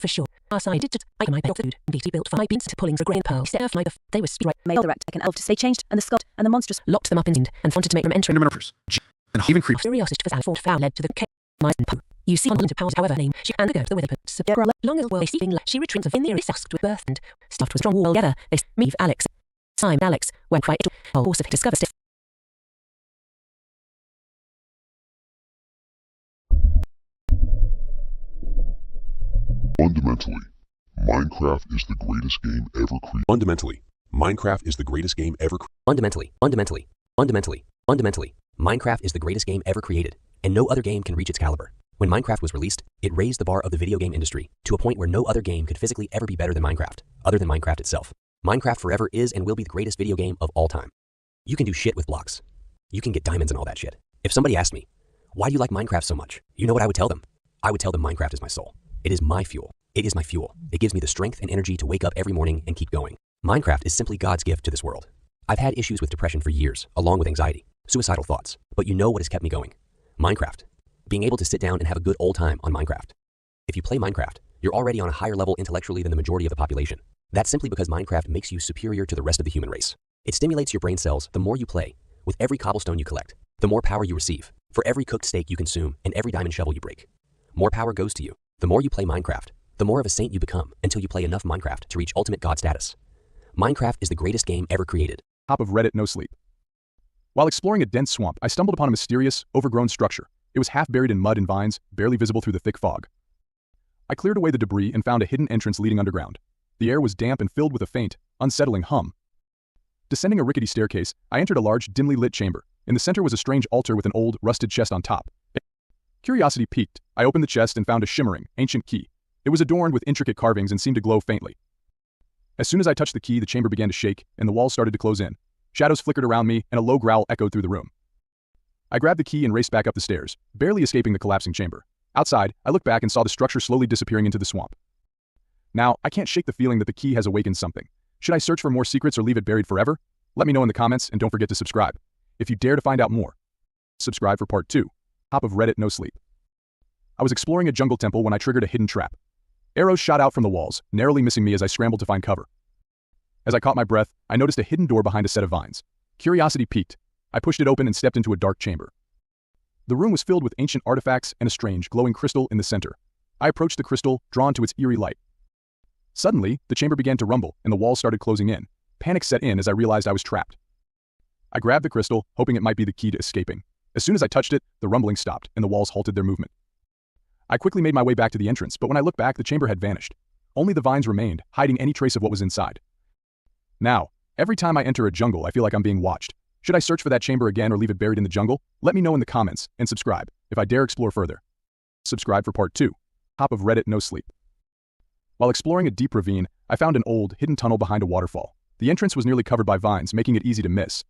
For sure. I did just like my dog food. DT built 5 beans to pullings a grain pearl. Serve my they were right. Male direct an elf to say changed, and the Scot and the monstrous locked them up in and wanted to make them enter and even creeps. Curiosity for fought foul led to the mice and poo. You see on into powers, however name she and go to the wither long as well seeing she retrieved in the asked with birth and stuffed with strong wool together. They me Alex. Time Alex when quite horse if he discovers it. Fundamentally, Minecraft is the greatest game ever created. Fundamentally, Minecraft is the greatest game ever created. Fundamentally, Minecraft is the greatest game ever created, and no other game can reach its caliber. When Minecraft was released, it raised the bar of the video game industry to a point where no other game could physically ever be better than Minecraft, other than Minecraft itself. Minecraft forever is and will be the greatest video game of all time. You can do shit with blocks. You can get diamonds and all that shit. If somebody asked me, why do you like Minecraft so much? You know what I would tell them? I would tell them Minecraft is my soul. It is my fuel. It is my fuel. It gives me the strength and energy to wake up every morning and keep going. Minecraft is simply God's gift to this world. I've had issues with depression for years, along with anxiety, suicidal thoughts, but you know what has kept me going? Minecraft. Being able to sit down and have a good old time on Minecraft. If you play Minecraft, you're already on a higher level intellectually than the majority of the population. That's simply because Minecraft makes you superior to the rest of the human race. It stimulates your brain cells the more you play. With every cobblestone you collect, the more power you receive. For every cooked steak you consume and every diamond shovel you break, more power goes to you. The more you play Minecraft, the more of a saint you become until you play enough Minecraft to reach ultimate God status. Minecraft is the greatest game ever created. Top of Reddit, no sleep. While exploring a dense swamp, I stumbled upon a mysterious, overgrown structure. It was half buried in mud and vines, barely visible through the thick fog. I cleared away the debris and found a hidden entrance leading underground. The air was damp and filled with a faint, unsettling hum. Descending a rickety staircase, I entered a large, dimly lit chamber. In the center was a strange altar with an old, rusted chest on top. Curiosity piqued. I opened the chest and found a shimmering, ancient key. It was adorned with intricate carvings and seemed to glow faintly. As soon as I touched the key, the chamber began to shake, and the walls started to close in. Shadows flickered around me, and a low growl echoed through the room. I grabbed the key and raced back up the stairs, barely escaping the collapsing chamber. Outside, I looked back and saw the structure slowly disappearing into the swamp. Now, I can't shake the feeling that the key has awakened something. Should I search for more secrets or leave it buried forever? Let me know in the comments, and don't forget to subscribe. If you dare to find out more, subscribe for part 2. Top of Reddit, no sleep. I was exploring a jungle temple when I triggered a hidden trap. Arrows shot out from the walls, narrowly missing me as I scrambled to find cover. As I caught my breath, I noticed a hidden door behind a set of vines. Curiosity piqued. I pushed it open and stepped into a dark chamber. The room was filled with ancient artifacts and a strange, glowing crystal in the center. I approached the crystal, drawn to its eerie light. Suddenly, the chamber began to rumble, and the walls started closing in. Panic set in as I realized I was trapped. I grabbed the crystal, hoping it might be the key to escaping. As soon as I touched it, the rumbling stopped, and the walls halted their movement. I quickly made my way back to the entrance, but when I looked back, the chamber had vanished. Only the vines remained, hiding any trace of what was inside. Now, every time I enter a jungle, I feel like I'm being watched. Should I search for that chamber again or leave it buried in the jungle? Let me know in the comments, and subscribe, if I dare explore further. Subscribe for part 2. Top of Reddit, no sleep. While exploring a deep ravine, I found an old, hidden tunnel behind a waterfall. The entrance was nearly covered by vines, making it easy to miss.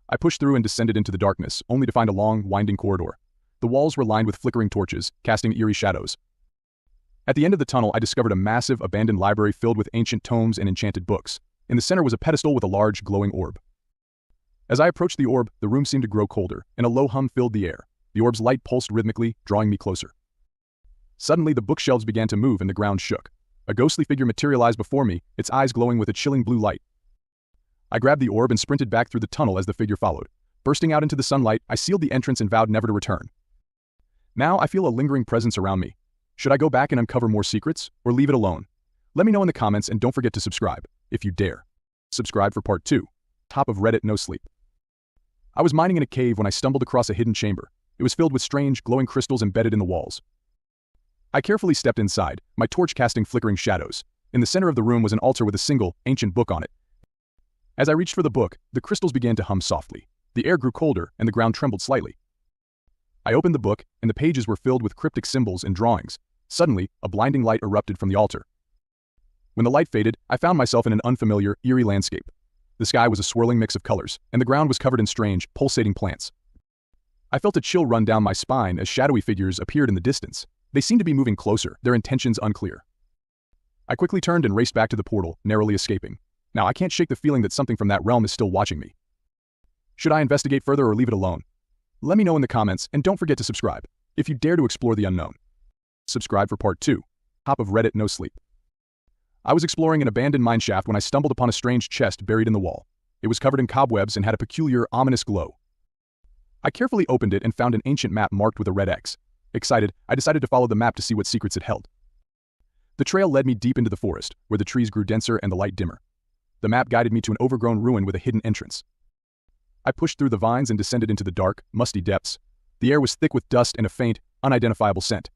I pushed through and descended into the darkness, only to find a long, winding corridor. The walls were lined with flickering torches, casting eerie shadows. At the end of the tunnel, I discovered a massive, abandoned library filled with ancient tomes and enchanted books. In the center was a pedestal with a large, glowing orb. As I approached the orb, the room seemed to grow colder, and a low hum filled the air. The orb's light pulsed rhythmically, drawing me closer. Suddenly, the bookshelves began to move and the ground shook. A ghostly figure materialized before me, its eyes glowing with a chilling blue light. I grabbed the orb and sprinted back through the tunnel as the figure followed. Bursting out into the sunlight, I sealed the entrance and vowed never to return. Now I feel a lingering presence around me. Should I go back and uncover more secrets, or leave it alone? Let me know in the comments, and don't forget to subscribe, if you dare. Subscribe for part 2. Top of Reddit, no sleep. I was mining in a cave when I stumbled across a hidden chamber. It was filled with strange, glowing crystals embedded in the walls. I carefully stepped inside, my torch casting flickering shadows. In the center of the room was an altar with a single, ancient book on it. As I reached for the book, the crystals began to hum softly. The air grew colder, and the ground trembled slightly. I opened the book, and the pages were filled with cryptic symbols and drawings. Suddenly, a blinding light erupted from the altar. When the light faded, I found myself in an unfamiliar, eerie landscape. The sky was a swirling mix of colors, and the ground was covered in strange, pulsating plants. I felt a chill run down my spine as shadowy figures appeared in the distance. They seemed to be moving closer, their intentions unclear. I quickly turned and raced back to the portal, narrowly escaping. Now I can't shake the feeling that something from that realm is still watching me. Should I investigate further or leave it alone? Let me know in the comments, and don't forget to subscribe, if you dare to explore the unknown. Subscribe for part 2. Top of Reddit, no sleep. I was exploring an abandoned mineshaft when I stumbled upon a strange chest buried in the wall. It was covered in cobwebs and had a peculiar, ominous glow. I carefully opened it and found an ancient map marked with a red X. Excited, I decided to follow the map to see what secrets it held. The trail led me deep into the forest, where the trees grew denser and the light dimmer. The map guided me to an overgrown ruin with a hidden entrance. I pushed through the vines and descended into the dark, musty depths. The air was thick with dust and a faint, unidentifiable scent.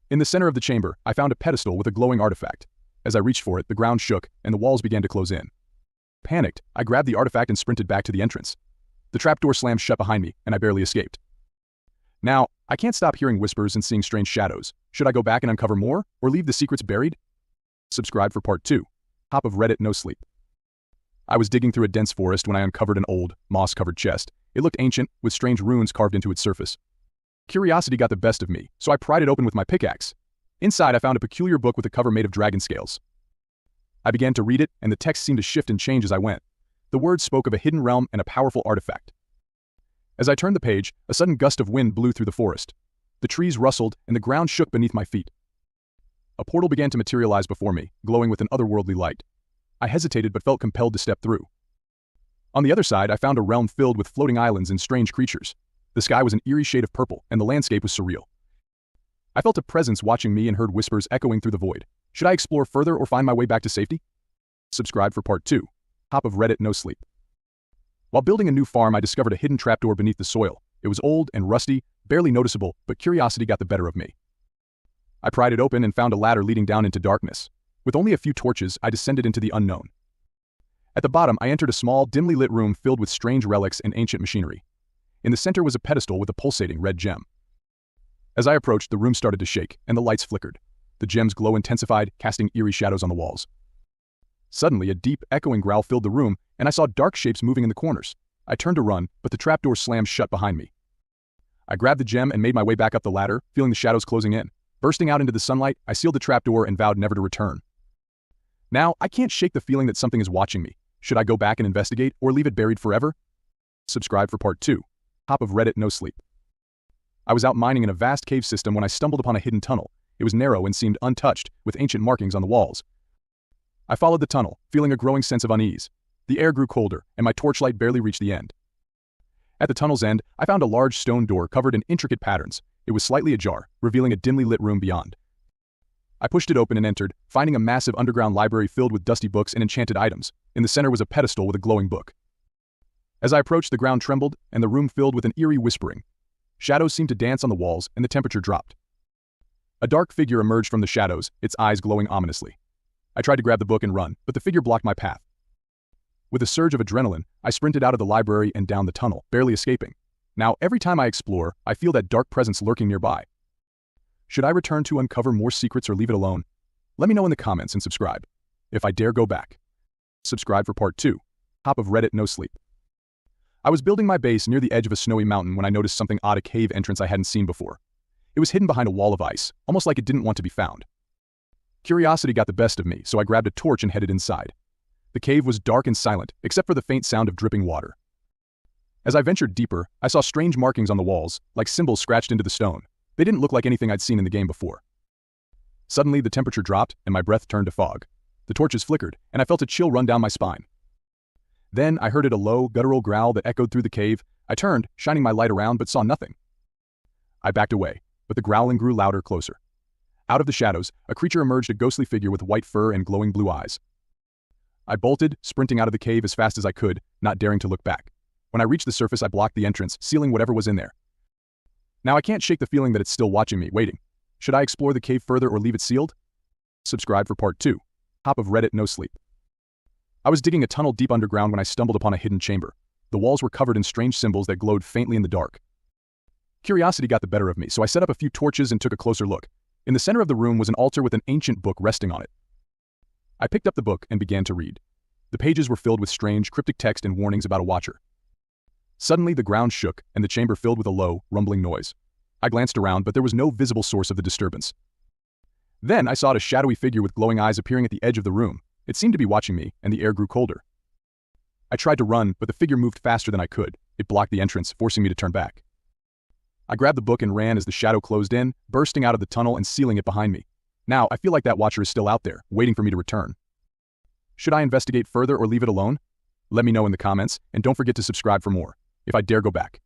In the center of the chamber, I found a pedestal with a glowing artifact. As I reached for it, the ground shook and the walls began to close in. Panicked, I grabbed the artifact and sprinted back to the entrance. The trapdoor slammed shut behind me, and I barely escaped. Now, I can't stop hearing whispers and seeing strange shadows. Should I go back and uncover more, or leave the secrets buried? Subscribe for part 2. Top of Reddit, no sleep. I was digging through a dense forest when I uncovered an old, moss-covered chest. It looked ancient, with strange runes carved into its surface. Curiosity got the best of me, so I pried it open with my pickaxe. Inside, I found a peculiar book with a cover made of dragon scales. I began to read it, and the text seemed to shift and change as I went. The words spoke of a hidden realm and a powerful artifact. As I turned the page, a sudden gust of wind blew through the forest. The trees rustled, and the ground shook beneath my feet. A portal began to materialize before me, glowing with an otherworldly light. I hesitated but felt compelled to step through. On the other side, I found a realm filled with floating islands and strange creatures. The sky was an eerie shade of purple, and the landscape was surreal. I felt a presence watching me and heard whispers echoing through the void. Should I explore further or find my way back to safety? Subscribe for part 2. Top of Reddit, no sleep. While building a new farm, I discovered a hidden trapdoor beneath the soil. It was old and rusty, barely noticeable, but curiosity got the better of me. I pried it open and found a ladder leading down into darkness. With only a few torches, I descended into the unknown. At the bottom, I entered a small, dimly lit room filled with strange relics and ancient machinery. In the center was a pedestal with a pulsating red gem. As I approached, the room started to shake, and the lights flickered. The gem's glow intensified, casting eerie shadows on the walls. Suddenly, a deep, echoing growl filled the room, and I saw dark shapes moving in the corners. I turned to run, but the trapdoor slammed shut behind me. I grabbed the gem and made my way back up the ladder, feeling the shadows closing in. Bursting out into the sunlight, I sealed the trapdoor and vowed never to return. Now, I can't shake the feeling that something is watching me. Should I go back and investigate, or leave it buried forever? Subscribe for part 2. Top of Reddit, no sleep. I was out mining in a vast cave system when I stumbled upon a hidden tunnel. It was narrow and seemed untouched, with ancient markings on the walls. I followed the tunnel, feeling a growing sense of unease. The air grew colder, and my torchlight barely reached the end. At the tunnel's end, I found a large stone door covered in intricate patterns. It was slightly ajar, revealing a dimly lit room beyond. I pushed it open and entered, finding a massive underground library filled with dusty books and enchanted items. In the center was a pedestal with a glowing book. As I approached, the ground trembled, and the room filled with an eerie whispering. Shadows seemed to dance on the walls, and the temperature dropped. A dark figure emerged from the shadows, its eyes glowing ominously. I tried to grab the book and run, but the figure blocked my path. With a surge of adrenaline, I sprinted out of the library and down the tunnel, barely escaping. Now, every time I explore, I feel that dark presence lurking nearby. Should I return to uncover more secrets or leave it alone? Let me know in the comments and subscribe. If I dare go back. Subscribe for part 2. Top of Reddit, no sleep. I was building my base near the edge of a snowy mountain when I noticed something odd, a cave entrance I hadn't seen before. It was hidden behind a wall of ice, almost like it didn't want to be found. Curiosity got the best of me, so I grabbed a torch and headed inside. The cave was dark and silent, except for the faint sound of dripping water. As I ventured deeper, I saw strange markings on the walls, like symbols scratched into the stone. They didn't look like anything I'd seen in the game before. Suddenly, the temperature dropped, and my breath turned to fog. The torches flickered, and I felt a chill run down my spine. Then, I heard a low, guttural growl that echoed through the cave. I turned, shining my light around, but saw nothing. I backed away, but the growling grew louder, closer. Out of the shadows, a creature emerged, a ghostly figure with white fur and glowing blue eyes. I bolted, sprinting out of the cave as fast as I could, not daring to look back. When I reached the surface, I blocked the entrance, sealing whatever was in there. Now I can't shake the feeling that it's still watching me, waiting. Should I explore the cave further or leave it sealed? Subscribe for part 2. Top of Reddit, no sleep. I was digging a tunnel deep underground when I stumbled upon a hidden chamber. The walls were covered in strange symbols that glowed faintly in the dark. Curiosity got the better of me, so I set up a few torches and took a closer look. In the center of the room was an altar with an ancient book resting on it. I picked up the book and began to read. The pages were filled with strange, cryptic text and warnings about a watcher. Suddenly, the ground shook, and the chamber filled with a low, rumbling noise. I glanced around, but there was no visible source of the disturbance. Then I saw a shadowy figure with glowing eyes appearing at the edge of the room. It seemed to be watching me, and the air grew colder. I tried to run, but the figure moved faster than I could. It blocked the entrance, forcing me to turn back. I grabbed the book and ran as the shadow closed in, bursting out of the tunnel and sealing it behind me. Now, I feel like that watcher is still out there, waiting for me to return. Should I investigate further or leave it alone? Let me know in the comments, and don't forget to subscribe for more, if I dare go back.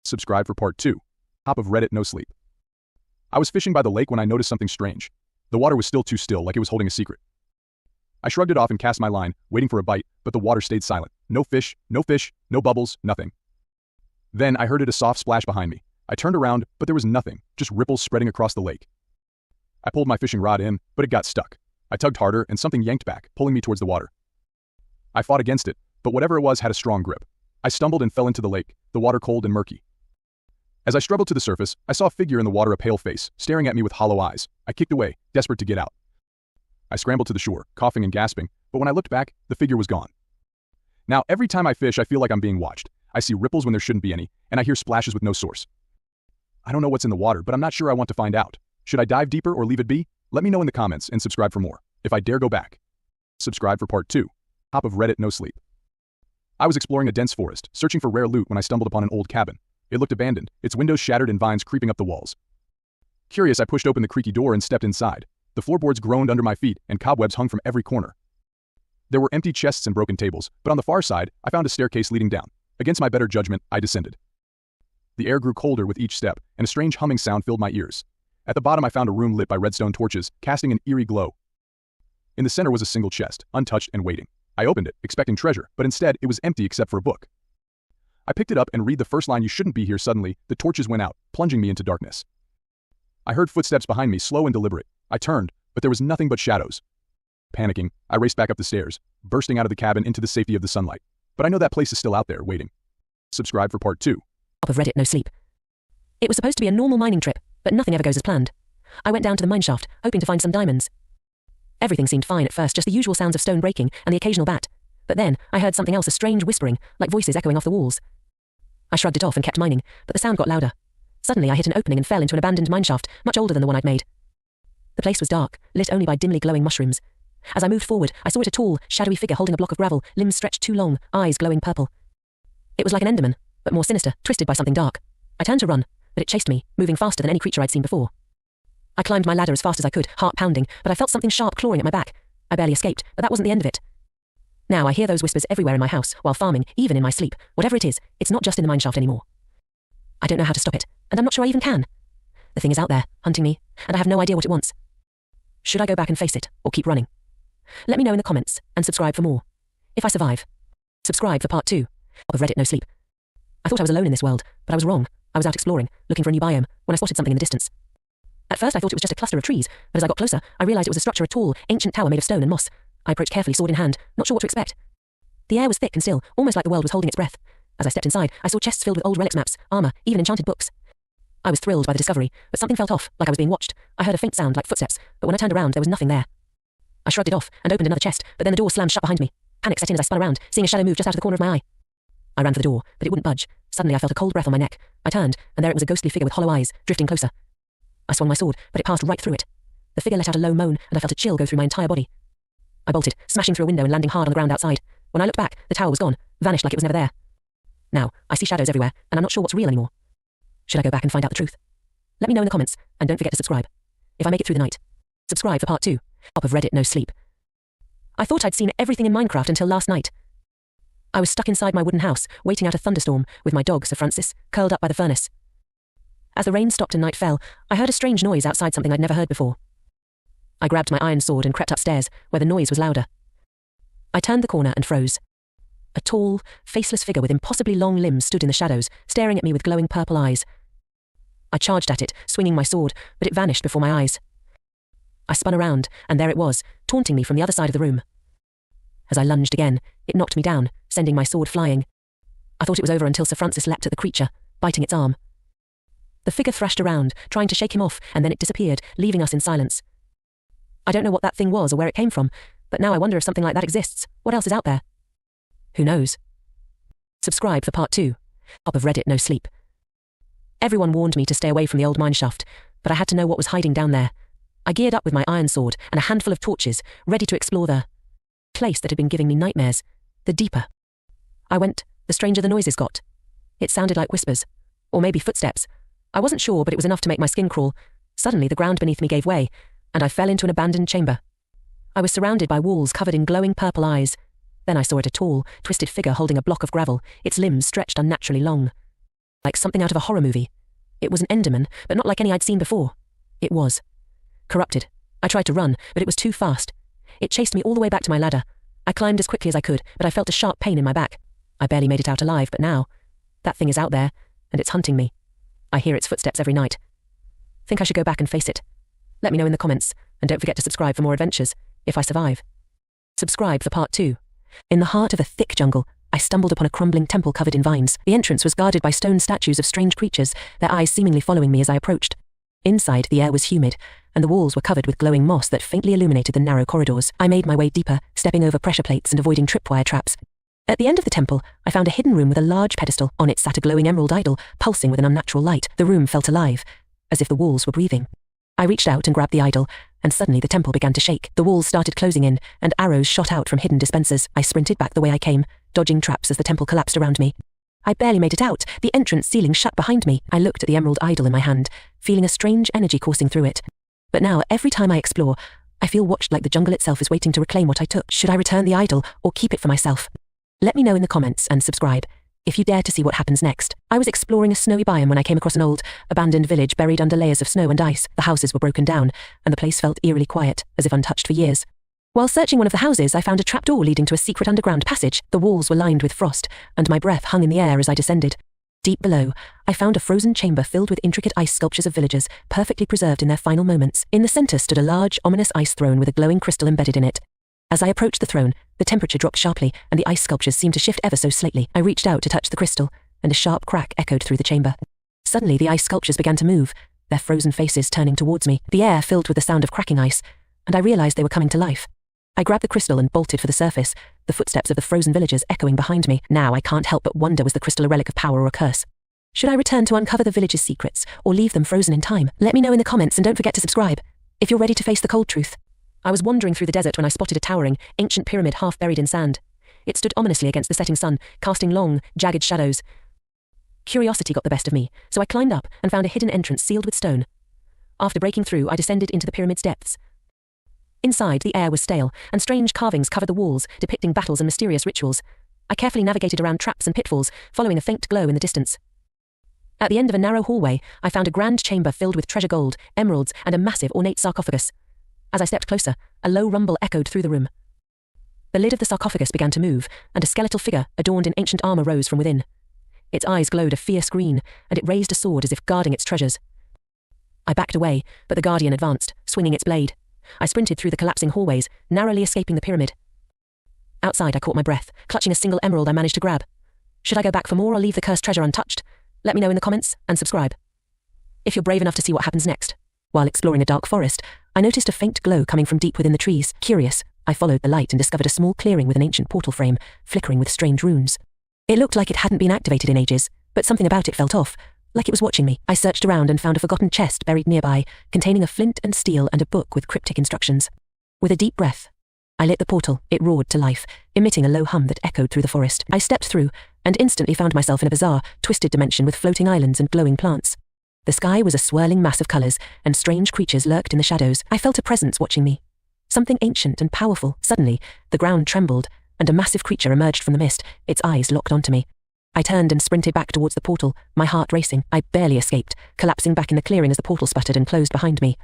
Subscribe for part 2. Top of Reddit, no sleep. I was fishing by the lake when I noticed something strange. The water was still too still, like it was holding a secret. I shrugged it off and cast my line, waiting for a bite, but the water stayed silent. No fish, no bubbles, nothing. Then I heard a soft splash behind me. I turned around, but there was nothing, just ripples spreading across the lake. I pulled my fishing rod in, but it got stuck. I tugged harder, and something yanked back, pulling me towards the water. I fought against it, but whatever it was had a strong grip. I stumbled and fell into the lake, the water cold and murky. As I struggled to the surface, I saw a figure in the water, a pale face, staring at me with hollow eyes. I kicked away, desperate to get out. I scrambled to the shore, coughing and gasping, but when I looked back, the figure was gone. Now, every time I fish, I feel like I'm being watched. I see ripples when there shouldn't be any, and I hear splashes with no source. I don't know what's in the water, but I'm not sure I want to find out. Should I dive deeper or leave it be? Let me know in the comments and subscribe for more, if I dare go back. Subscribe for part 2. Top of Reddit, no sleep. I was exploring a dense forest, searching for rare loot when I stumbled upon an old cabin. It looked abandoned, its windows shattered and vines creeping up the walls. Curious, I pushed open the creaky door and stepped inside. The floorboards groaned under my feet, and cobwebs hung from every corner. There were empty chests and broken tables, but on the far side, I found a staircase leading down. Against my better judgment, I descended. The air grew colder with each step, and a strange humming sound filled my ears. At the bottom I found a room lit by redstone torches, casting an eerie glow. In the center was a single chest, untouched and waiting. I opened it, expecting treasure, but instead it was empty except for a book. I picked it up and read the first line, "You shouldn't be here." Suddenly, the torches went out, plunging me into darkness. I heard footsteps behind me, slow and deliberate. I turned, but there was nothing but shadows. Panicking, I raced back up the stairs, bursting out of the cabin into the safety of the sunlight. But I know that place is still out there, waiting. Subscribe for part 2. Top of Reddit, no sleep. It was supposed to be a normal mining trip, but nothing ever goes as planned. I went down to the mineshaft, hoping to find some diamonds. Everything seemed fine at first, just the usual sounds of stone breaking and the occasional bat. But then, I heard something else, a strange whispering, like voices echoing off the walls. I shrugged it off and kept mining, but the sound got louder. Suddenly I hit an opening and fell into an abandoned mineshaft, much older than the one I'd made. The place was dark, lit only by dimly glowing mushrooms. As I moved forward, I saw it, a tall, shadowy figure holding a block of gravel, limbs stretched too long, eyes glowing purple. It was like an enderman, but more sinister, twisted by something dark. I turned to run, but it chased me, moving faster than any creature I'd seen before. I climbed my ladder as fast as I could, heart pounding, but I felt something sharp clawing at my back. I barely escaped, but that wasn't the end of it. Now I hear those whispers everywhere in my house, while farming, even in my sleep. Whatever it is, it's not just in the mineshaft anymore. I don't know how to stop it, and I'm not sure I even can. The thing is out there, hunting me, and I have no idea what it wants. Should I go back and face it, or keep running? Let me know in the comments, and subscribe for more. If I survive. Subscribe for part 2. Of Reddit, no sleep. I thought I was alone in this world, but I was wrong. I was out exploring, looking for a new biome, when I spotted something in the distance. At first I thought it was just a cluster of trees, but as I got closer, I realized it was a structure, a tall, ancient tower made of stone and moss. I approached carefully, sword in hand, not sure what to expect. The air was thick and still, almost like the world was holding its breath. As I stepped inside, I saw chests filled with old relics, maps, armor, even enchanted books. I was thrilled by the discovery, but something felt off, like I was being watched. I heard a faint sound like footsteps, but when I turned around, there was nothing there. I shrugged it off and opened another chest, but then the door slammed shut behind me. Panic set in as I spun around, seeing a shadow move just out of the corner of my eye. I ran for the door, but it wouldn't budge. Suddenly I felt a cold breath on my neck. I turned, and there it was, a ghostly figure with hollow eyes, drifting closer. I swung my sword, but it passed right through it. The figure let out a low moan, and I felt a chill go through my entire body. I bolted, smashing through a window and landing hard on the ground outside. When I looked back, the tower was gone, vanished like it was never there. Now, I see shadows everywhere, and I'm not sure what's real anymore. Should I go back and find out the truth? Let me know in the comments, and don't forget to subscribe. If I make it through the night. Subscribe for part 2. Top of Reddit, no sleep. I thought I'd seen everything in Minecraft until last night. I was stuck inside my wooden house, waiting out a thunderstorm, with my dog, Sir Francis, curled up by the furnace. As the rain stopped and night fell, I heard a strange noise outside, something I'd never heard before. I grabbed my iron sword and crept upstairs, where the noise was louder. I turned the corner and froze. A tall, faceless figure with impossibly long limbs stood in the shadows, staring at me with glowing purple eyes. I charged at it, swinging my sword, but it vanished before my eyes. I spun around, and there it was, taunting me from the other side of the room. As I lunged again, it knocked me down, sending my sword flying. I thought it was over until Sir Francis leapt at the creature, biting its arm. The figure thrashed around, trying to shake him off, and then it disappeared, leaving us in silence. I don't know what that thing was or where it came from, but now I wonder if something like that exists. What else is out there? Who knows? Subscribe for part 2. Top of Reddit, no sleep. Everyone warned me to stay away from the old mineshaft, but I had to know what was hiding down there. I geared up with my iron sword and a handful of torches, ready to explore the place that had been giving me nightmares. The deeper I went, the stranger the noises got. It sounded like whispers, or maybe footsteps. I wasn't sure, but it was enough to make my skin crawl. Suddenly the ground beneath me gave way. and I fell into an abandoned chamber. I was surrounded by walls covered in glowing purple eyes. Then I saw a tall, twisted figure holding a block of gravel, its limbs stretched unnaturally long. Like something out of a horror movie. It was an Enderman, but not like any I'd seen before. It was corrupted. I tried to run, but it was too fast. It chased me all the way back to my ladder. I climbed as quickly as I could, but I felt a sharp pain in my back. I barely made it out alive, but now, that thing is out there, and it's hunting me. I hear its footsteps every night. Think I should go back and face it? Let me know in the comments, and don't forget to subscribe for more adventures, if I survive. Subscribe for part 2. In the heart of a thick jungle, I stumbled upon a crumbling temple covered in vines. The entrance was guarded by stone statues of strange creatures, their eyes seemingly following me as I approached. Inside, the air was humid, and the walls were covered with glowing moss that faintly illuminated the narrow corridors. I made my way deeper, stepping over pressure plates and avoiding tripwire traps. At the end of the temple, I found a hidden room with a large pedestal. On it sat a glowing emerald idol, pulsing with an unnatural light. The room felt alive, as if the walls were breathing. I reached out and grabbed the idol, and suddenly the temple began to shake. The walls started closing in, and arrows shot out from hidden dispensers. I sprinted back the way I came, dodging traps as the temple collapsed around me. I barely made it out. The entrance ceiling shut behind me. I looked at the emerald idol in my hand, feeling a strange energy coursing through it. But now, every time I explore, I feel watched, like the jungle itself is waiting to reclaim what I took. Should I return the idol, or keep it for myself? Let me know in the comments and subscribe, if you dare to see what happens next. I was exploring a snowy biome when I came across an old, abandoned village buried under layers of snow and ice. The houses were broken down, and the place felt eerily quiet, as if untouched for years. While searching one of the houses, I found a trapdoor leading to a secret underground passage. The walls were lined with frost, and my breath hung in the air as I descended. Deep below, I found a frozen chamber filled with intricate ice sculptures of villagers, perfectly preserved in their final moments. In the center stood a large, ominous ice throne with a glowing crystal embedded in it. As I approached the throne, the temperature dropped sharply, and the ice sculptures seemed to shift ever so slightly. I reached out to touch the crystal, and a sharp crack echoed through the chamber. Suddenly, the ice sculptures began to move, their frozen faces turning towards me. The air filled with the sound of cracking ice, and I realized they were coming to life. I grabbed the crystal and bolted for the surface, the footsteps of the frozen villagers echoing behind me. Now I can't help but wonder, was the crystal a relic of power or a curse? Should I return to uncover the village's secrets, or leave them frozen in time? Let me know in the comments, and don't forget to subscribe, if you're ready to face the cold truth. I was wandering through the desert when I spotted a towering, ancient pyramid half buried in sand. It stood ominously against the setting sun, casting long, jagged shadows. Curiosity got the best of me, so I climbed up and found a hidden entrance sealed with stone. After breaking through, I descended into the pyramid's depths. Inside, the air was stale, and strange carvings covered the walls, depicting battles and mysterious rituals. I carefully navigated around traps and pitfalls, following a faint glow in the distance. At the end of a narrow hallway, I found a grand chamber filled with treasure gold, emeralds, and a massive ornate sarcophagus. As I stepped closer, a low rumble echoed through the room. The lid of the sarcophagus began to move, and a skeletal figure, adorned in ancient armor, rose from within. Its eyes glowed a fierce green, and it raised a sword as if guarding its treasures. I backed away, but the guardian advanced, swinging its blade. I sprinted through the collapsing hallways, narrowly escaping the pyramid. Outside, I caught my breath, clutching a single emerald I managed to grab. Should I go back for more or leave the cursed treasure untouched? Let me know in the comments, and subscribe, if you're brave enough to see what happens next. While exploring a dark forest, I noticed a faint glow coming from deep within the trees. Curious, I followed the light and discovered a small clearing with an ancient portal frame, flickering with strange runes. It looked like it hadn't been activated in ages, but something about it felt off, like it was watching me. I searched around and found a forgotten chest buried nearby, containing a flint and steel and a book with cryptic instructions. With a deep breath, I lit the portal. It roared to life, emitting a low hum that echoed through the forest. I stepped through, and instantly found myself in a bizarre, twisted dimension with floating islands and glowing plants. The sky was a swirling mass of colours, and strange creatures lurked in the shadows. I felt a presence watching me, something ancient and powerful. Suddenly, the ground trembled, and a massive creature emerged from the mist, its eyes locked onto me. I turned and sprinted back towards the portal, my heart racing. I barely escaped, collapsing back in the clearing as the portal sputtered and closed behind me.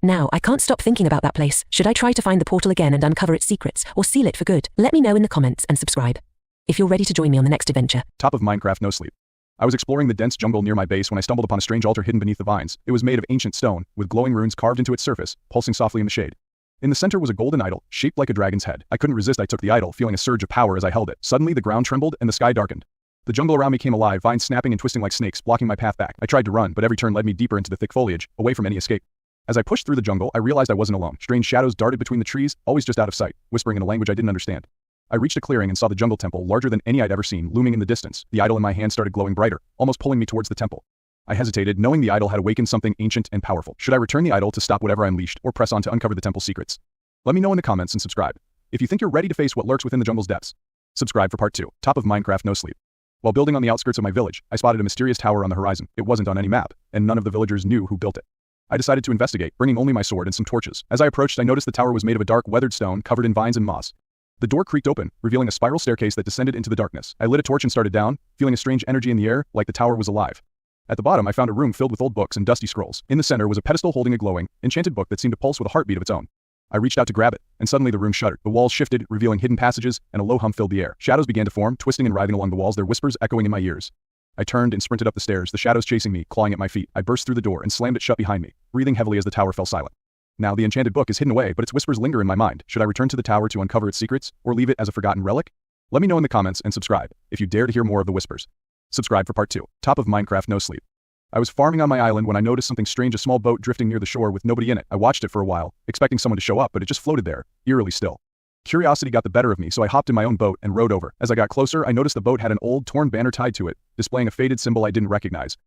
Now, I can't stop thinking about that place. Should I try to find the portal again and uncover its secrets, or seal it for good? Let me know in the comments and subscribe, if you're ready to join me on the next adventure. Top of Minecraft, no sleep. I was exploring the dense jungle near my base when I stumbled upon a strange altar hidden beneath the vines. It was made of ancient stone, with glowing runes carved into its surface, pulsing softly in the shade. In the center was a golden idol, shaped like a dragon's head. I couldn't resist. I took the idol, feeling a surge of power as I held it. Suddenly, the ground trembled and the sky darkened. The jungle around me came alive, vines snapping and twisting like snakes, blocking my path back. I tried to run, but every turn led me deeper into the thick foliage, away from any escape. As I pushed through the jungle, I realized I wasn't alone. Strange shadows darted between the trees, always just out of sight, whispering in a language I didn't understand. I reached a clearing and saw the jungle temple, larger than any I'd ever seen, looming in the distance. The idol in my hand started glowing brighter, almost pulling me towards the temple. I hesitated, knowing the idol had awakened something ancient and powerful. Should I return the idol to stop whatever I unleashed, or press on to uncover the temple's secrets? Let me know in the comments and subscribe, if you think you're ready to face what lurks within the jungle's depths. Subscribe for part 2. Top of Minecraft, no sleep. While building on the outskirts of my village, I spotted a mysterious tower on the horizon. It wasn't on any map, and none of the villagers knew who built it. I decided to investigate, bringing only my sword and some torches. As I approached, I noticed the tower was made of a dark, weathered stone covered in vines and moss. The door creaked open, revealing a spiral staircase that descended into the darkness. I lit a torch and started down, feeling a strange energy in the air, like the tower was alive. At the bottom, I found a room filled with old books and dusty scrolls. In the center was a pedestal holding a glowing, enchanted book that seemed to pulse with a heartbeat of its own. I reached out to grab it, and suddenly the room shuddered. The walls shifted, revealing hidden passages, and a low hum filled the air. Shadows began to form, twisting and writhing along the walls, their whispers echoing in my ears. I turned and sprinted up the stairs, the shadows chasing me, clawing at my feet. I burst through the door and slammed it shut behind me, breathing heavily as the tower fell silent. Now the enchanted book is hidden away, but its whispers linger in my mind. Should I return to the tower to uncover its secrets, or leave it as a forgotten relic? Let me know in the comments and subscribe, if you dare to hear more of the whispers. Subscribe for part 2. Top of Minecraft No Sleep. I was farming on my island when I noticed something strange, a small boat drifting near the shore with nobody in it. I watched it for a while, expecting someone to show up, but it just floated there, eerily still. Curiosity got the better of me, so I hopped in my own boat and rowed over. As I got closer, I noticed the boat had an old, torn banner tied to it, displaying a faded symbol I didn't recognize.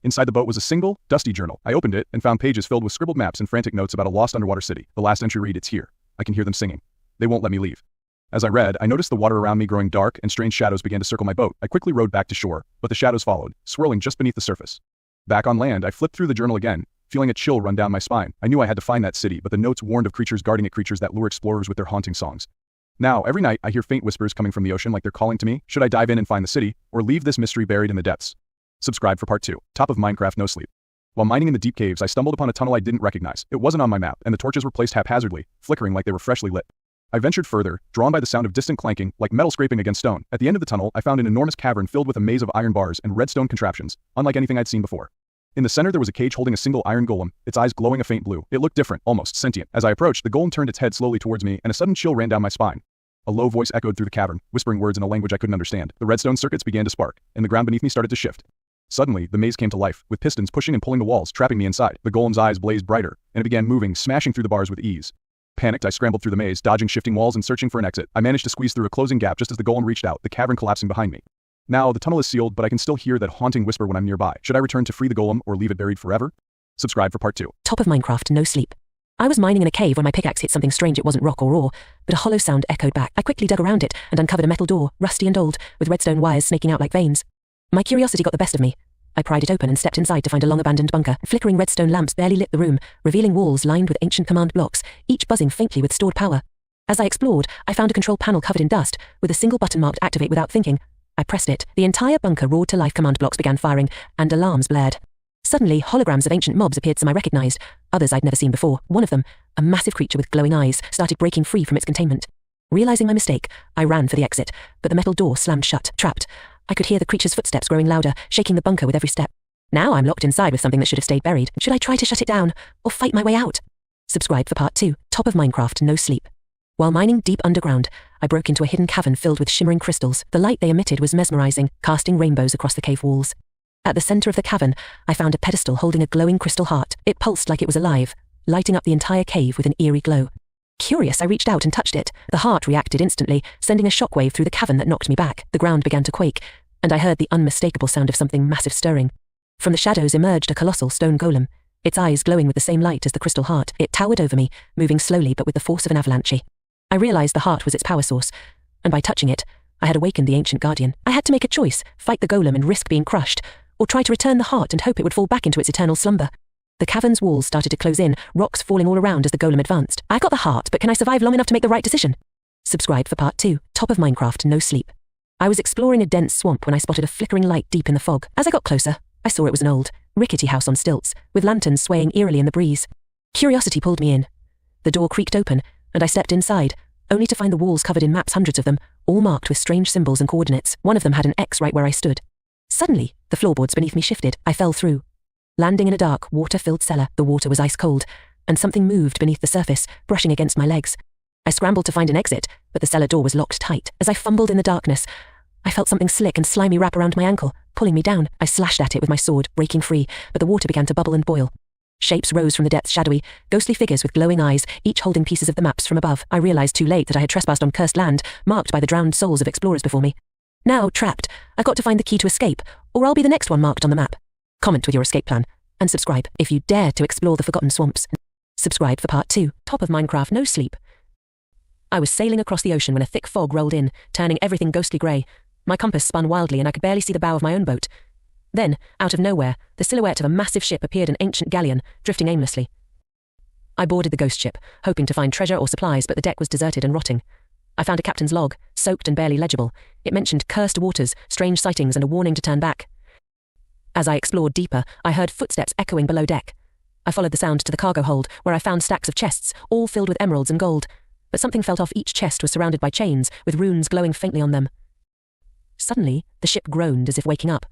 Inside the boat was a single, dusty journal. I opened it and found pages filled with scribbled maps and frantic notes about a lost underwater city. The last entry read, "It's here. I can hear them singing. They won't let me leave." As I read, I noticed the water around me growing dark and strange shadows began to circle my boat. I quickly rowed back to shore, but the shadows followed, swirling just beneath the surface. Back on land, I flipped through the journal again, feeling a chill run down my spine. I knew I had to find that city, but the notes warned of creatures guarding it, creatures that lure explorers with their haunting songs. Now, every night, I hear faint whispers coming from the ocean like they're calling to me. Should I dive in and find the city, or leave this mystery buried in the depths? Subscribe for part 2. Top of Minecraft No Sleep. While mining in the deep caves, I stumbled upon a tunnel I didn't recognize. It wasn't on my map, and the torches were placed haphazardly, flickering like they were freshly lit. I ventured further, drawn by the sound of distant clanking, like metal scraping against stone. At the end of the tunnel, I found an enormous cavern filled with a maze of iron bars and redstone contraptions, unlike anything I'd seen before. In the center there was a cage holding a single iron golem, its eyes glowing a faint blue. It looked different, almost sentient. As I approached, the golem turned its head slowly towards me, and a sudden chill ran down my spine. A low voice echoed through the cavern, whispering words in a language I couldn't understand. The redstone circuits began to spark, and the ground beneath me started to shift. Suddenly, the maze came to life, with pistons pushing and pulling the walls, trapping me inside. The golem's eyes blazed brighter, and it began moving, smashing through the bars with ease. Panicked, I scrambled through the maze, dodging shifting walls and searching for an exit. I managed to squeeze through a closing gap just as the golem reached out, the cavern collapsing behind me. Now, the tunnel is sealed, but I can still hear that haunting whisper when I'm nearby. Should I return to free the golem or leave it buried forever? Subscribe for part 2. Top of Minecraft No Sleep. I was mining in a cave when my pickaxe hit something strange. It wasn't rock or ore, but a hollow sound echoed back. I quickly dug around it and uncovered a metal door, rusty and old, with redstone wires snaking out like veins. My curiosity got the best of me. I pried it open and stepped inside to find a long-abandoned bunker. Flickering redstone lamps barely lit the room, revealing walls lined with ancient command blocks, each buzzing faintly with stored power. As I explored, I found a control panel covered in dust, with a single button marked Activate without thinking. I pressed it. The entire bunker roared to life, command blocks began firing, and alarms blared. Suddenly, holograms of ancient mobs appeared, some I recognized, others I'd never seen before. One of them, a massive creature with glowing eyes, started breaking free from its containment. Realizing my mistake, I ran for the exit, but the metal door slammed shut. Trapped, I could hear the creature's footsteps growing louder, shaking the bunker with every step. Now I'm locked inside with something that should have stayed buried. Should I try to shut it down, or fight my way out? Subscribe for part 2. Top of Minecraft No Sleep. While mining deep underground, I broke into a hidden cavern filled with shimmering crystals. The light they emitted was mesmerizing, casting rainbows across the cave walls. At the center of the cavern, I found a pedestal holding a glowing crystal heart. It pulsed like it was alive, lighting up the entire cave with an eerie glow. Curious, I reached out and touched it. The heart reacted instantly, sending a shockwave through the cavern that knocked me back. The ground began to quake, and I heard the unmistakable sound of something massive stirring. From the shadows emerged a colossal stone golem, its eyes glowing with the same light as the crystal heart. It towered over me, moving slowly but with the force of an avalanche. I realized the heart was its power source, and by touching it, I had awakened the ancient guardian. I had to make a choice, fight the golem and risk being crushed, or try to return the heart and hope it would fall back into its eternal slumber. The cavern's walls started to close in, rocks falling all around as the golem advanced. I got the heart, but can I survive long enough to make the right decision? Subscribe for part 2. Top of Minecraft No Sleep. I was exploring a dense swamp when I spotted a flickering light deep in the fog. As I got closer, I saw it was an old, rickety house on stilts, with lanterns swaying eerily in the breeze. Curiosity pulled me in. The door creaked open, and I stepped inside, only to find the walls covered in maps, hundreds of them, all marked with strange symbols and coordinates. One of them had an X right where I stood. Suddenly, the floorboards beneath me shifted. I fell through, landing in a dark, water-filled cellar. The water was ice cold, and something moved beneath the surface, brushing against my legs. I scrambled to find an exit, but the cellar door was locked tight. As I fumbled in the darkness, I felt something slick and slimy wrap around my ankle, pulling me down. I slashed at it with my sword, breaking free, but the water began to bubble and boil. Shapes rose from the depths, shadowy, ghostly figures with glowing eyes, each holding pieces of the maps from above. I realized too late that I had trespassed on cursed land, marked by the drowned souls of explorers before me. Now, trapped, I've got to find the key to escape, or I'll be the next one marked on the map. Comment with your escape plan, and subscribe if you dare to explore the forgotten swamps. Subscribe for part 2. Top of Minecraft No Sleep. I was sailing across the ocean when a thick fog rolled in, turning everything ghostly grey. My compass spun wildly and I could barely see the bow of my own boat. Then, out of nowhere, the silhouette of a massive ship appeared, an ancient galleon, drifting aimlessly. I boarded the ghost ship, hoping to find treasure or supplies, but the deck was deserted and rotting. I found a captain's log, soaked and barely legible. It mentioned cursed waters, strange sightings, and a warning to turn back. As I explored deeper, I heard footsteps echoing below deck. I followed the sound to the cargo hold, where I found stacks of chests, all filled with emeralds and gold. But something felt off. Each chest was surrounded by chains, with runes glowing faintly on them. Suddenly, the ship groaned as if waking up.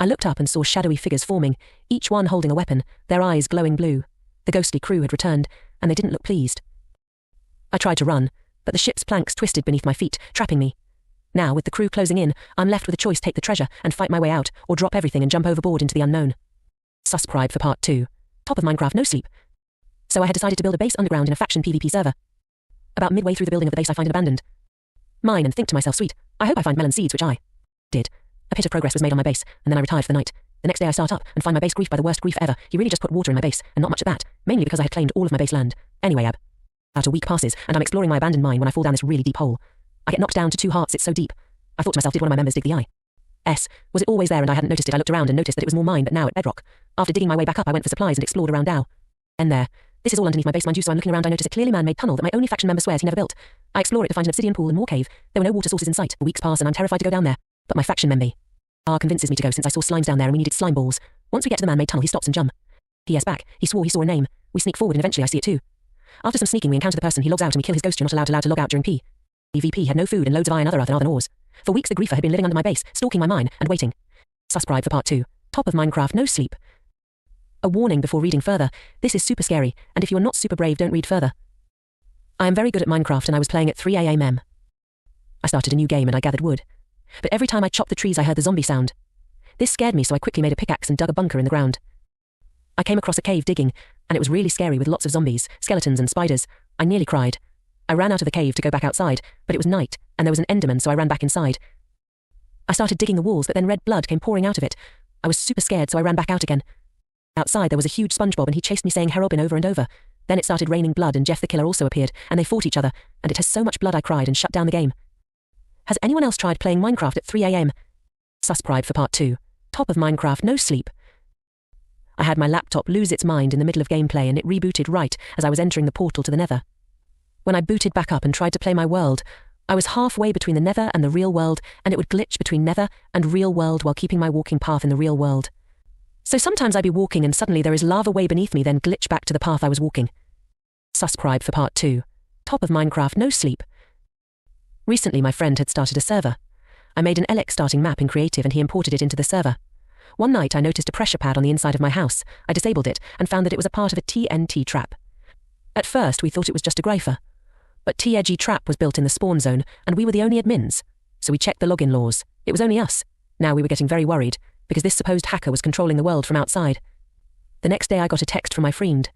I looked up and saw shadowy figures forming, each one holding a weapon, their eyes glowing blue. The ghostly crew had returned, and they didn't look pleased. I tried to run, but the ship's planks twisted beneath my feet, trapping me. Now, with the crew closing in, I'm left with a choice: take the treasure and fight my way out, or drop everything and jump overboard into the unknown. Subscribe for part 2. Top of Minecraft, no sleep. So I had decided to build a base underground in a faction PvP server. About midway through the building of the base, I find it abandoned. Mine, and think to myself, sweet, I hope I find melon seeds, which I did. A bit of progress was made on my base, and then I retired for the night. The next day I start up and find my base griefed by the worst grief ever. He really just put water in my base, and not much at that, mainly because I had claimed all of my base land. Anyway, about a week passes, and I'm exploring my abandoned mine when I fall down this really deep hole. I get knocked down to 2 hearts, it's so deep. I thought to myself, did one of my members dig the eye? Was it always there and I hadn't noticed it? I looked around and noticed that it was more mine, but now at bedrock. After digging my way back up, I went for supplies and explored around down. And there. This is all underneath my base, mind you, so I'm looking around. I notice a clearly man-made tunnel that my only faction member swears he never built. I explore it to find an obsidian pool and more cave. There were no water sources in sight. Weeks pass and I'm terrified to go down there. But my faction member convinces me to go since I saw slimes down there and we needed slime balls. Once we get to the man-made tunnel, he stops and jump. He yes back. He swore he saw a name. We sneak forward and eventually I see it too. After some sneaking, we encounter the person. He logs out and we kill his ghost. You're not allowed to log out during PvP had no food and loads of iron other than ores. For weeks the griefer had been living under my base, stalking my mine and waiting. Subscribe for part 2. Top of Minecraft, no sleep. A warning before reading further. This is super scary, and if you are not super brave, don't read further. I am very good at Minecraft and I was playing at 3 a.m. I started a new game and I gathered wood. But every time I chopped the trees I heard the zombie sound. This scared me, so I quickly made a pickaxe and dug a bunker in the ground. I came across a cave digging, and it was really scary with lots of zombies, skeletons and spiders. I nearly cried. I ran out of the cave to go back outside, but it was night, and there was an enderman, so I ran back inside. I started digging the walls, but then red blood came pouring out of it. I was super scared, so I ran back out again. Outside there was a huge SpongeBob and he chased me saying Herobin over and over. Then it started raining blood and Jeff the Killer also appeared, and they fought each other, and it has so much blood I cried and shut down the game. Has anyone else tried playing Minecraft at 3 a.m? Subscribe for part 2. Top of Minecraft, no sleep. I had my laptop lose its mind in the middle of gameplay and it rebooted right as I was entering the portal to the Nether. When I booted back up and tried to play my world, I was halfway between the Nether and the real world, and it would glitch between Nether and real world while keeping my walking path in the real world. So sometimes I'd be walking and suddenly there is lava way beneath me, then glitch back to the path I was walking. Subscribe for part 2. Top of Minecraft, no sleep. Recently my friend had started a server. I made an LX starting map in Creative and he imported it into the server. One night I noticed a pressure pad on the inside of my house. I disabled it and found that it was a part of a TNT trap. At first we thought it was just a griefer. But TNT trap was built in the spawn zone and we were the only admins. So we checked the login laws. It was only us. Now we were getting very worried, because this supposed hacker was controlling the world from outside. The next day I got a text from my friend.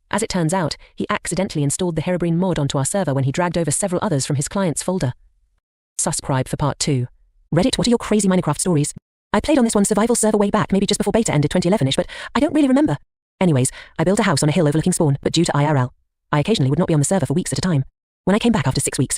As it turns out, he accidentally installed the Herobrine mod onto our server when he dragged over several others from his client's folder. Subscribe for part 2. Reddit, what are your crazy Minecraft stories? I played on this one survival server way back, maybe just before beta ended 2011ish, but I don't really remember. Anyways, I built a house on a hill overlooking spawn, but due to IRL, I occasionally would not be on the server for weeks at a time. When I came back after 6 weeks,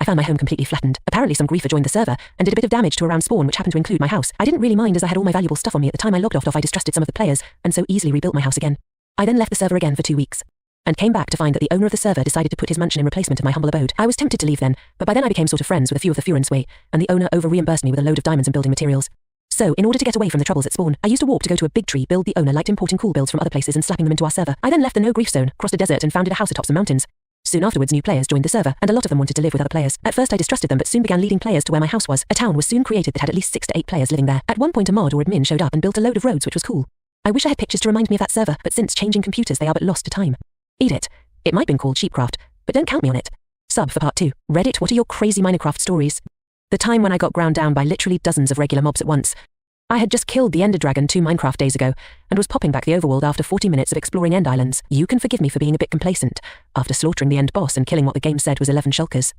I found my home completely flattened. Apparently some griefer joined the server and did a bit of damage to around spawn, which happened to include my house. I didn't really mind as I had all my valuable stuff on me. At the time I logged off, I distrusted some of the players and so easily rebuilt my house again. I then left the server again for 2 weeks and came back to find that the owner of the server decided to put his mansion in replacement of my humble abode. I was tempted to leave then, but by then I became sort of friends with a few of the Furens way, and the owner over-reimbursed me with a load of diamonds and building materials. So, in order to get away from the troubles at spawn, I used to walk to go to a big tree build. The owner liked importing cool builds from other places and slapping them into our server. I then left the no grief zone, crossed a desert and founded a house atop some mountains. Soon afterwards new players joined the server, and a lot of them wanted to live with other players. At first I distrusted them but soon began leading players to where my house was. A town was soon created that had at least 6 to 8 players living there. At one point a mod or admin showed up and built a load of roads, which was cool. I wish I had pictures to remind me of that server, but since changing computers they are but lost to time. Eat it. It might have been called Sheepcraft, but don't count me on it. Sub for part 2. Reddit, what are your crazy Minecraft stories? The time when I got ground down by literally dozens of regular mobs at once. I had just killed the Ender Dragon 2 Minecraft days ago, and was popping back the overworld after 40 minutes of exploring End Islands. You can forgive me for being a bit complacent, after slaughtering the end boss and killing what the game said was 11 shulkers.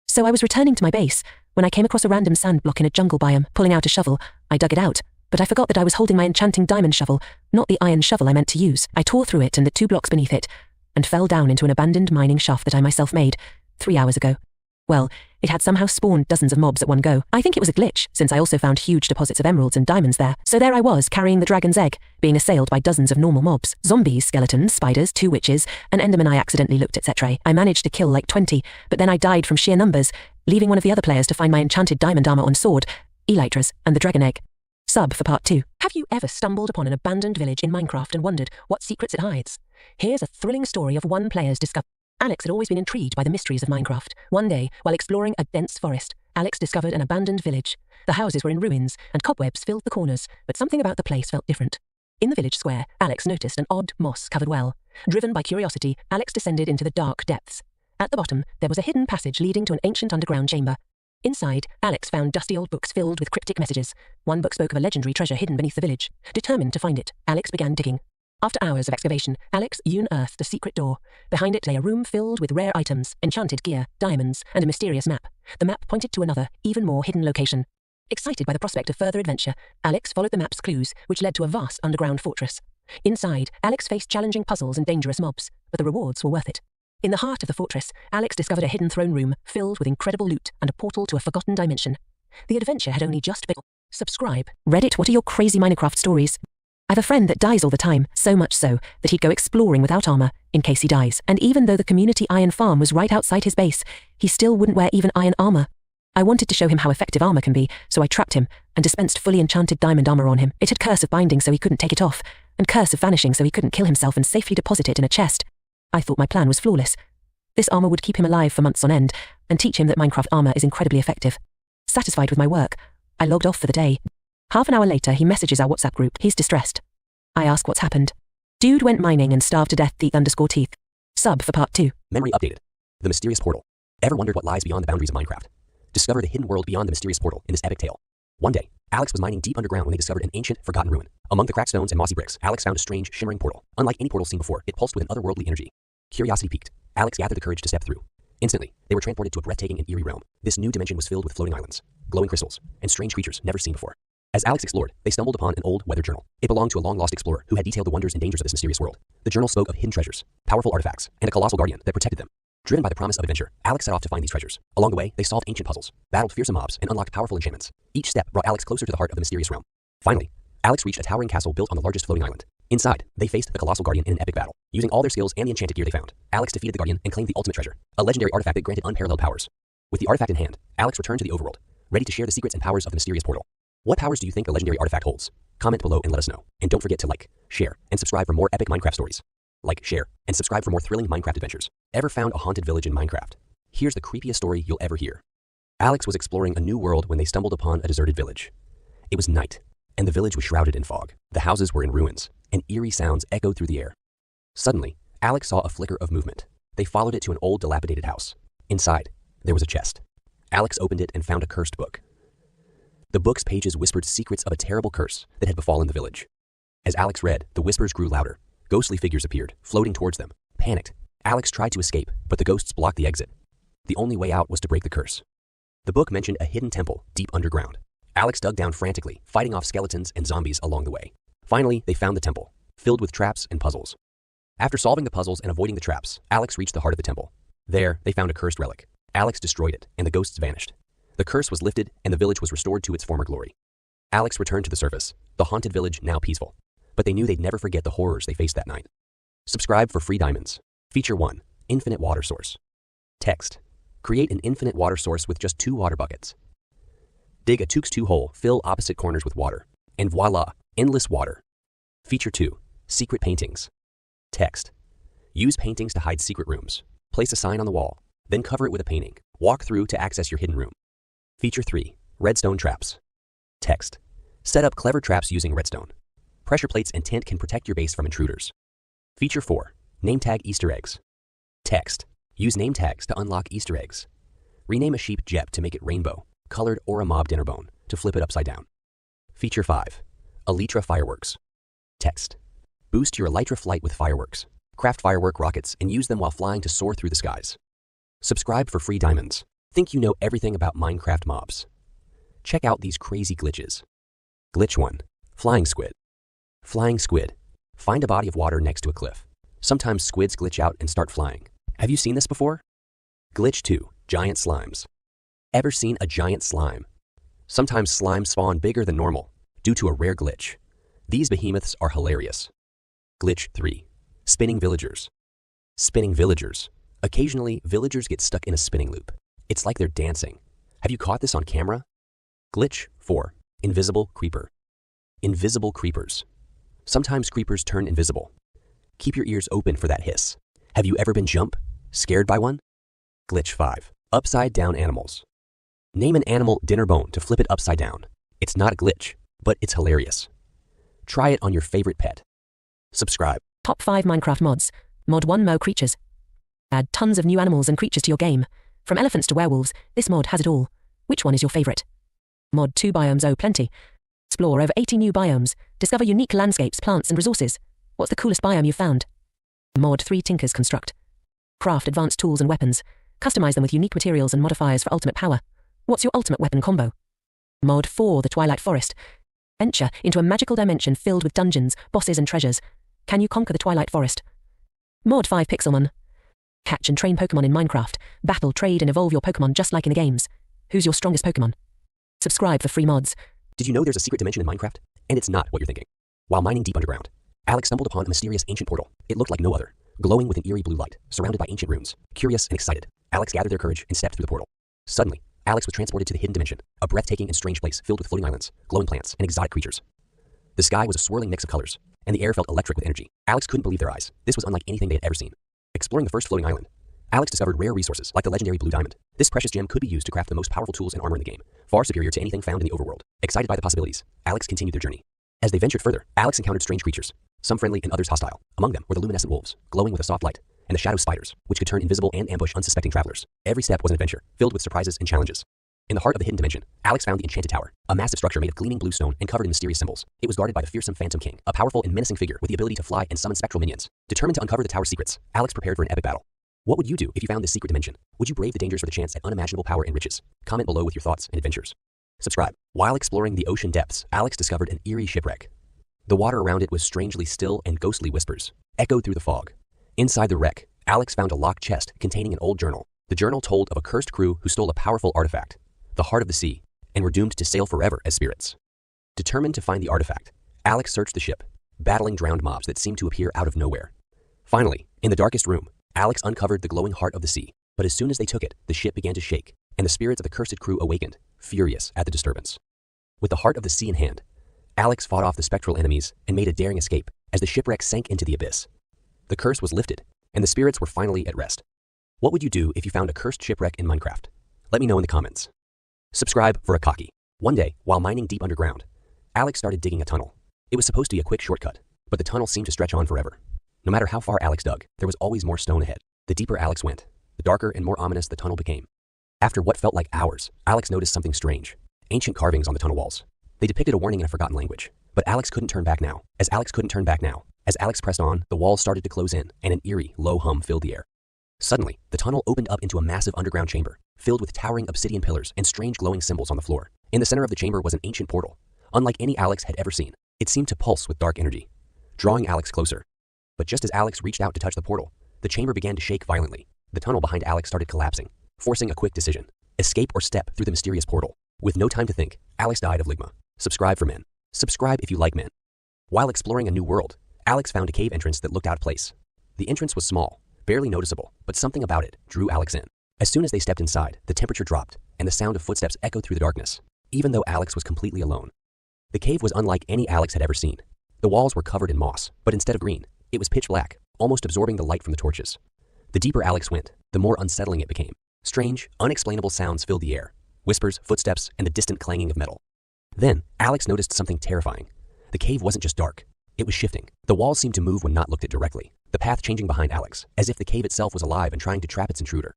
So I was returning to my base, when I came across a random sand block in a jungle biome. Pulling out a shovel, I dug it out, but I forgot that I was holding my enchanting diamond shovel, not the iron shovel I meant to use. I tore through it and the 2 blocks beneath it, and fell down into an abandoned mining shaft that I myself made, 3 hours ago. Well, It had somehow spawned dozens of mobs at one go. I think it was a glitch, since I also found huge deposits of emeralds and diamonds there. So there I was, carrying the dragon's egg, being assailed by dozens of normal mobs. Zombies, skeletons, spiders, 2 witches, an enderman I accidentally looked, etc. I managed to kill like 20, but then I died from sheer numbers, leaving one of the other players to find my enchanted diamond armor on sword, elytras, and the dragon egg. Sub for part 2. Have you ever stumbled upon an abandoned village in Minecraft and wondered what secrets it hides? Here's a thrilling story of one player's discovery. Alex had always been intrigued by the mysteries of Minecraft. One day, while exploring a dense forest, Alex discovered an abandoned village. The houses were in ruins, and cobwebs filled the corners, but something about the place felt different. In the village square, Alex noticed an odd moss-covered well. Driven by curiosity, Alex descended into the dark depths. At the bottom, there was a hidden passage leading to an ancient underground chamber. Inside, Alex found dusty old books filled with cryptic messages. One book spoke of a legendary treasure hidden beneath the village. Determined to find it, Alex began digging. After hours of excavation, Alex unearthed a secret door. Behind it lay a room filled with rare items, enchanted gear, diamonds, and a mysterious map. The map pointed to another, even more hidden location. Excited by the prospect of further adventure, Alex followed the map's clues, which led to a vast underground fortress. Inside, Alex faced challenging puzzles and dangerous mobs, but the rewards were worth it. In the heart of the fortress, Alex discovered a hidden throne room filled with incredible loot and a portal to a forgotten dimension. The adventure had only just begun. Subscribe. Reddit, what are your crazy Minecraft stories? I have a friend that dies all the time, so much so that he'd go exploring without armor in case he dies. And even though the community iron farm was right outside his base, he still wouldn't wear even iron armor. I wanted to show him how effective armor can be, so I trapped him and dispensed fully enchanted diamond armor on him. It had curse of binding so he couldn't take it off, and curse of vanishing so he couldn't kill himself and safely deposit it in a chest. I thought my plan was flawless. This armor would keep him alive for months on end, and teach him that Minecraft armor is incredibly effective. Satisfied with my work, I logged off for the day. Half an hour later, he messages our WhatsApp group. He's distressed. I ask what's happened. Dude went mining and starved to death, _teeth. Sub for part 2. Memory updated. The mysterious portal. Ever wondered what lies beyond the boundaries of Minecraft? Discover the hidden world beyond the mysterious portal in this epic tale. One day, Alex was mining deep underground when they discovered an ancient, forgotten ruin. Among the cracked stones and mossy bricks, Alex found a strange, shimmering portal. Unlike any portal seen before, it pulsed with an otherworldly energy. Curiosity piqued. Alex gathered the courage to step through. Instantly, they were transported to a breathtaking and eerie realm. This new dimension was filled with floating islands, glowing crystals, and strange creatures never seen before. As Alex explored, they stumbled upon an old weather journal. It belonged to a long-lost explorer who had detailed the wonders and dangers of this mysterious world. The journal spoke of hidden treasures, powerful artifacts, and a colossal guardian that protected them. Driven by the promise of adventure, Alex set off to find these treasures. Along the way, they solved ancient puzzles, battled fearsome mobs, and unlocked powerful enchantments. Each step brought Alex closer to the heart of the mysterious realm. Finally, Alex reached a towering castle built on the largest floating island. Inside, they faced the colossal guardian in an epic battle. Using all their skills and the enchanted gear they found, Alex defeated the guardian and claimed the ultimate treasure, a legendary artifact that granted unparalleled powers. With the artifact in hand, Alex returned to the overworld, ready to share the secrets and powers of the mysterious portal. What powers do you think a legendary artifact holds? Comment below and let us know. And don't forget to like, share, and subscribe for more epic Minecraft stories. Like, share, and subscribe for more thrilling Minecraft adventures. Ever found a haunted village in Minecraft? Here's the creepiest story you'll ever hear. Alex was exploring a new world when they stumbled upon a deserted village. It was night, and the village was shrouded in fog. The houses were in ruins, and eerie sounds echoed through the air. Suddenly, Alex saw a flicker of movement. They followed it to an old, dilapidated house. Inside, there was a chest. Alex opened it and found a cursed book. The book's pages whispered secrets of a terrible curse that had befallen the village. As Alex read, the whispers grew louder. Ghostly figures appeared, floating towards them. Panicked, Alex tried to escape, but the ghosts blocked the exit. The only way out was to break the curse. The book mentioned a hidden temple deep underground. Alex dug down frantically, fighting off skeletons and zombies along the way. Finally, they found the temple, filled with traps and puzzles. After solving the puzzles and avoiding the traps, Alex reached the heart of the temple. There, they found a cursed relic. Alex destroyed it, and the ghosts vanished. The curse was lifted, and the village was restored to its former glory. Alex returned to the surface, the haunted village now peaceful. But they knew they'd never forget the horrors they faced that night. Subscribe for free diamonds. Feature 1. Infinite water source. Text. Create an infinite water source with just 2 water buckets. Dig a 2x2 hole, fill opposite corners with water. And voila, endless water. Feature 2. Secret paintings. Text. Use paintings to hide secret rooms. Place a sign on the wall, then cover it with a painting. Walk through to access your hidden room. Feature 3. Redstone traps. Text. Set up clever traps using redstone. Pressure plates and tint can protect your base from intruders. Feature 4. Name tag Easter eggs. Text. Use name tags to unlock Easter eggs. Rename a sheep Jep to make it rainbow, colored, or a mob dinner bone to flip it upside down. Feature 5. Elytra fireworks. Text. Boost your elytra flight with fireworks. Craft firework rockets and use them while flying to soar through the skies. Subscribe for free diamonds. Think you know everything about Minecraft mobs? Check out these crazy glitches. Glitch 1. Flying squid. Flying squid. Find a body of water next to a cliff. Sometimes squids glitch out and start flying. Have you seen this before? Glitch 2. Giant slimes. Ever seen a giant slime? Sometimes slimes spawn bigger than normal due to a rare glitch. These behemoths are hilarious. Glitch 3. Spinning villagers. Spinning villagers. Occasionally, villagers get stuck in a spinning loop. It's like they're dancing. Have you caught this on camera? Glitch 4. Invisible creeper. Invisible creepers. Sometimes creepers turn invisible. Keep your ears open for that hiss. Have you ever been scared by one? Glitch 5. Upside down animals. Name an animal dinner bone to flip it upside down. It's not a glitch, but it's hilarious. Try it on your favorite pet. Subscribe. Top 5 Minecraft mods. Mod 1 Mo Creatures. Add tons of new animals and creatures to your game. From elephants to werewolves, this mod has it all. Which one is your favorite? Mod 2 Biomes. Oh, plenty. Explore over 80 new biomes. Discover unique landscapes, plants, and resources. What's the coolest biome you've found? Mod 3 Tinkers Construct. Craft advanced tools and weapons. Customize them with unique materials and modifiers for ultimate power. What's your ultimate weapon combo? Mod 4 The Twilight Forest. Venture into a magical dimension filled with dungeons, bosses, and treasures. Can you conquer the Twilight Forest? Mod 5 Pixelmon. Catch and train Pokemon in Minecraft. Battle, trade, and evolve your Pokemon just like in the games. Who's your strongest Pokemon? Subscribe for free mods. Did you know there's a secret dimension in Minecraft? And it's not what you're thinking. While mining deep underground, Alex stumbled upon a mysterious ancient portal. It looked like no other, glowing with an eerie blue light, surrounded by ancient runes. Curious and excited, Alex gathered their courage and stepped through the portal. Suddenly, Alex was transported to the hidden dimension, a breathtaking and strange place filled with floating islands, glowing plants, and exotic creatures. The sky was a swirling mix of colors, and the air felt electric with energy. Alex couldn't believe their eyes. This was unlike anything they had ever seen. Exploring the first floating island, Alex discovered rare resources like the legendary blue diamond. This precious gem could be used to craft the most powerful tools and armor in the game, far superior to anything found in the overworld. Excited by the possibilities, Alex continued their journey. As they ventured further, Alex encountered strange creatures, some friendly and others hostile. Among them were the luminescent wolves, glowing with a soft light, and the shadow spiders, which could turn invisible and ambush unsuspecting travelers. Every step was an adventure, filled with surprises and challenges. In the heart of the hidden dimension, Alex found the Enchanted Tower, a massive structure made of gleaming blue stone and covered in mysterious symbols. It was guarded by the fearsome Phantom King, a powerful and menacing figure with the ability to fly and summon spectral minions. Determined to uncover the tower's secrets, Alex prepared for an epic battle. What would you do if you found this secret dimension? Would you brave the dangers for the chance at unimaginable power and riches? Comment below with your thoughts and adventures. Subscribe. While exploring the ocean depths, Alex discovered an eerie shipwreck. The water around it was strangely still, and ghostly whispers echoed through the fog. Inside the wreck, Alex found a locked chest containing an old journal. The journal told of a cursed crew who stole a powerful artifact, the heart of the sea, and were doomed to sail forever as spirits. Determined to find the artifact, Alex searched the ship, battling drowned mobs that seemed to appear out of nowhere. Finally, in the darkest room, Alex uncovered the glowing heart of the sea. But as soon as they took it, the ship began to shake, and the spirits of the cursed crew awakened, furious at the disturbance. With the heart of the sea in hand, Alex fought off the spectral enemies and made a daring escape as the shipwreck sank into the abyss. The curse was lifted, and the spirits were finally at rest. What would you do if you found a cursed shipwreck in Minecraft? Let me know in the comments. Subscribe for a cocky. One day, while mining deep underground, Alex started digging a tunnel. It was supposed to be a quick shortcut, but the tunnel seemed to stretch on forever. No matter how far Alex dug, there was always more stone ahead. The deeper Alex went, the darker and more ominous the tunnel became. After what felt like hours, Alex noticed something strange. Ancient carvings on the tunnel walls. They depicted a warning in a forgotten language. But Alex couldn't turn back now. As Alex pressed on, the walls started to close in, and an eerie, low hum filled the air. Suddenly, the tunnel opened up into a massive underground chamber, filled with towering obsidian pillars and strange glowing symbols on the floor. In the center of the chamber was an ancient portal, unlike any Alex had ever seen. It seemed to pulse with dark energy, drawing Alex closer. But just as Alex reached out to touch the portal, the chamber began to shake violently. The tunnel behind Alex started collapsing, forcing a quick decision. Escape or step through the mysterious portal. With no time to think, Alex died of ligma. Subscribe for men. Subscribe if you like men. While exploring a new world, Alex found a cave entrance that looked out of place. The entrance was small, barely noticeable, but something about it drew Alex in. As soon as they stepped inside, the temperature dropped, and the sound of footsteps echoed through the darkness, even though Alex was completely alone. The cave was unlike any Alex had ever seen. The walls were covered in moss, but instead of green, it was pitch black, almost absorbing the light from the torches. The deeper Alex went, the more unsettling it became. Strange, unexplainable sounds filled the air. Whispers, footsteps, and the distant clanging of metal. Then, Alex noticed something terrifying. The cave wasn't just dark. It was shifting. The walls seemed to move when not looked at directly, the path changing behind Alex, as if the cave itself was alive and trying to trap its intruder.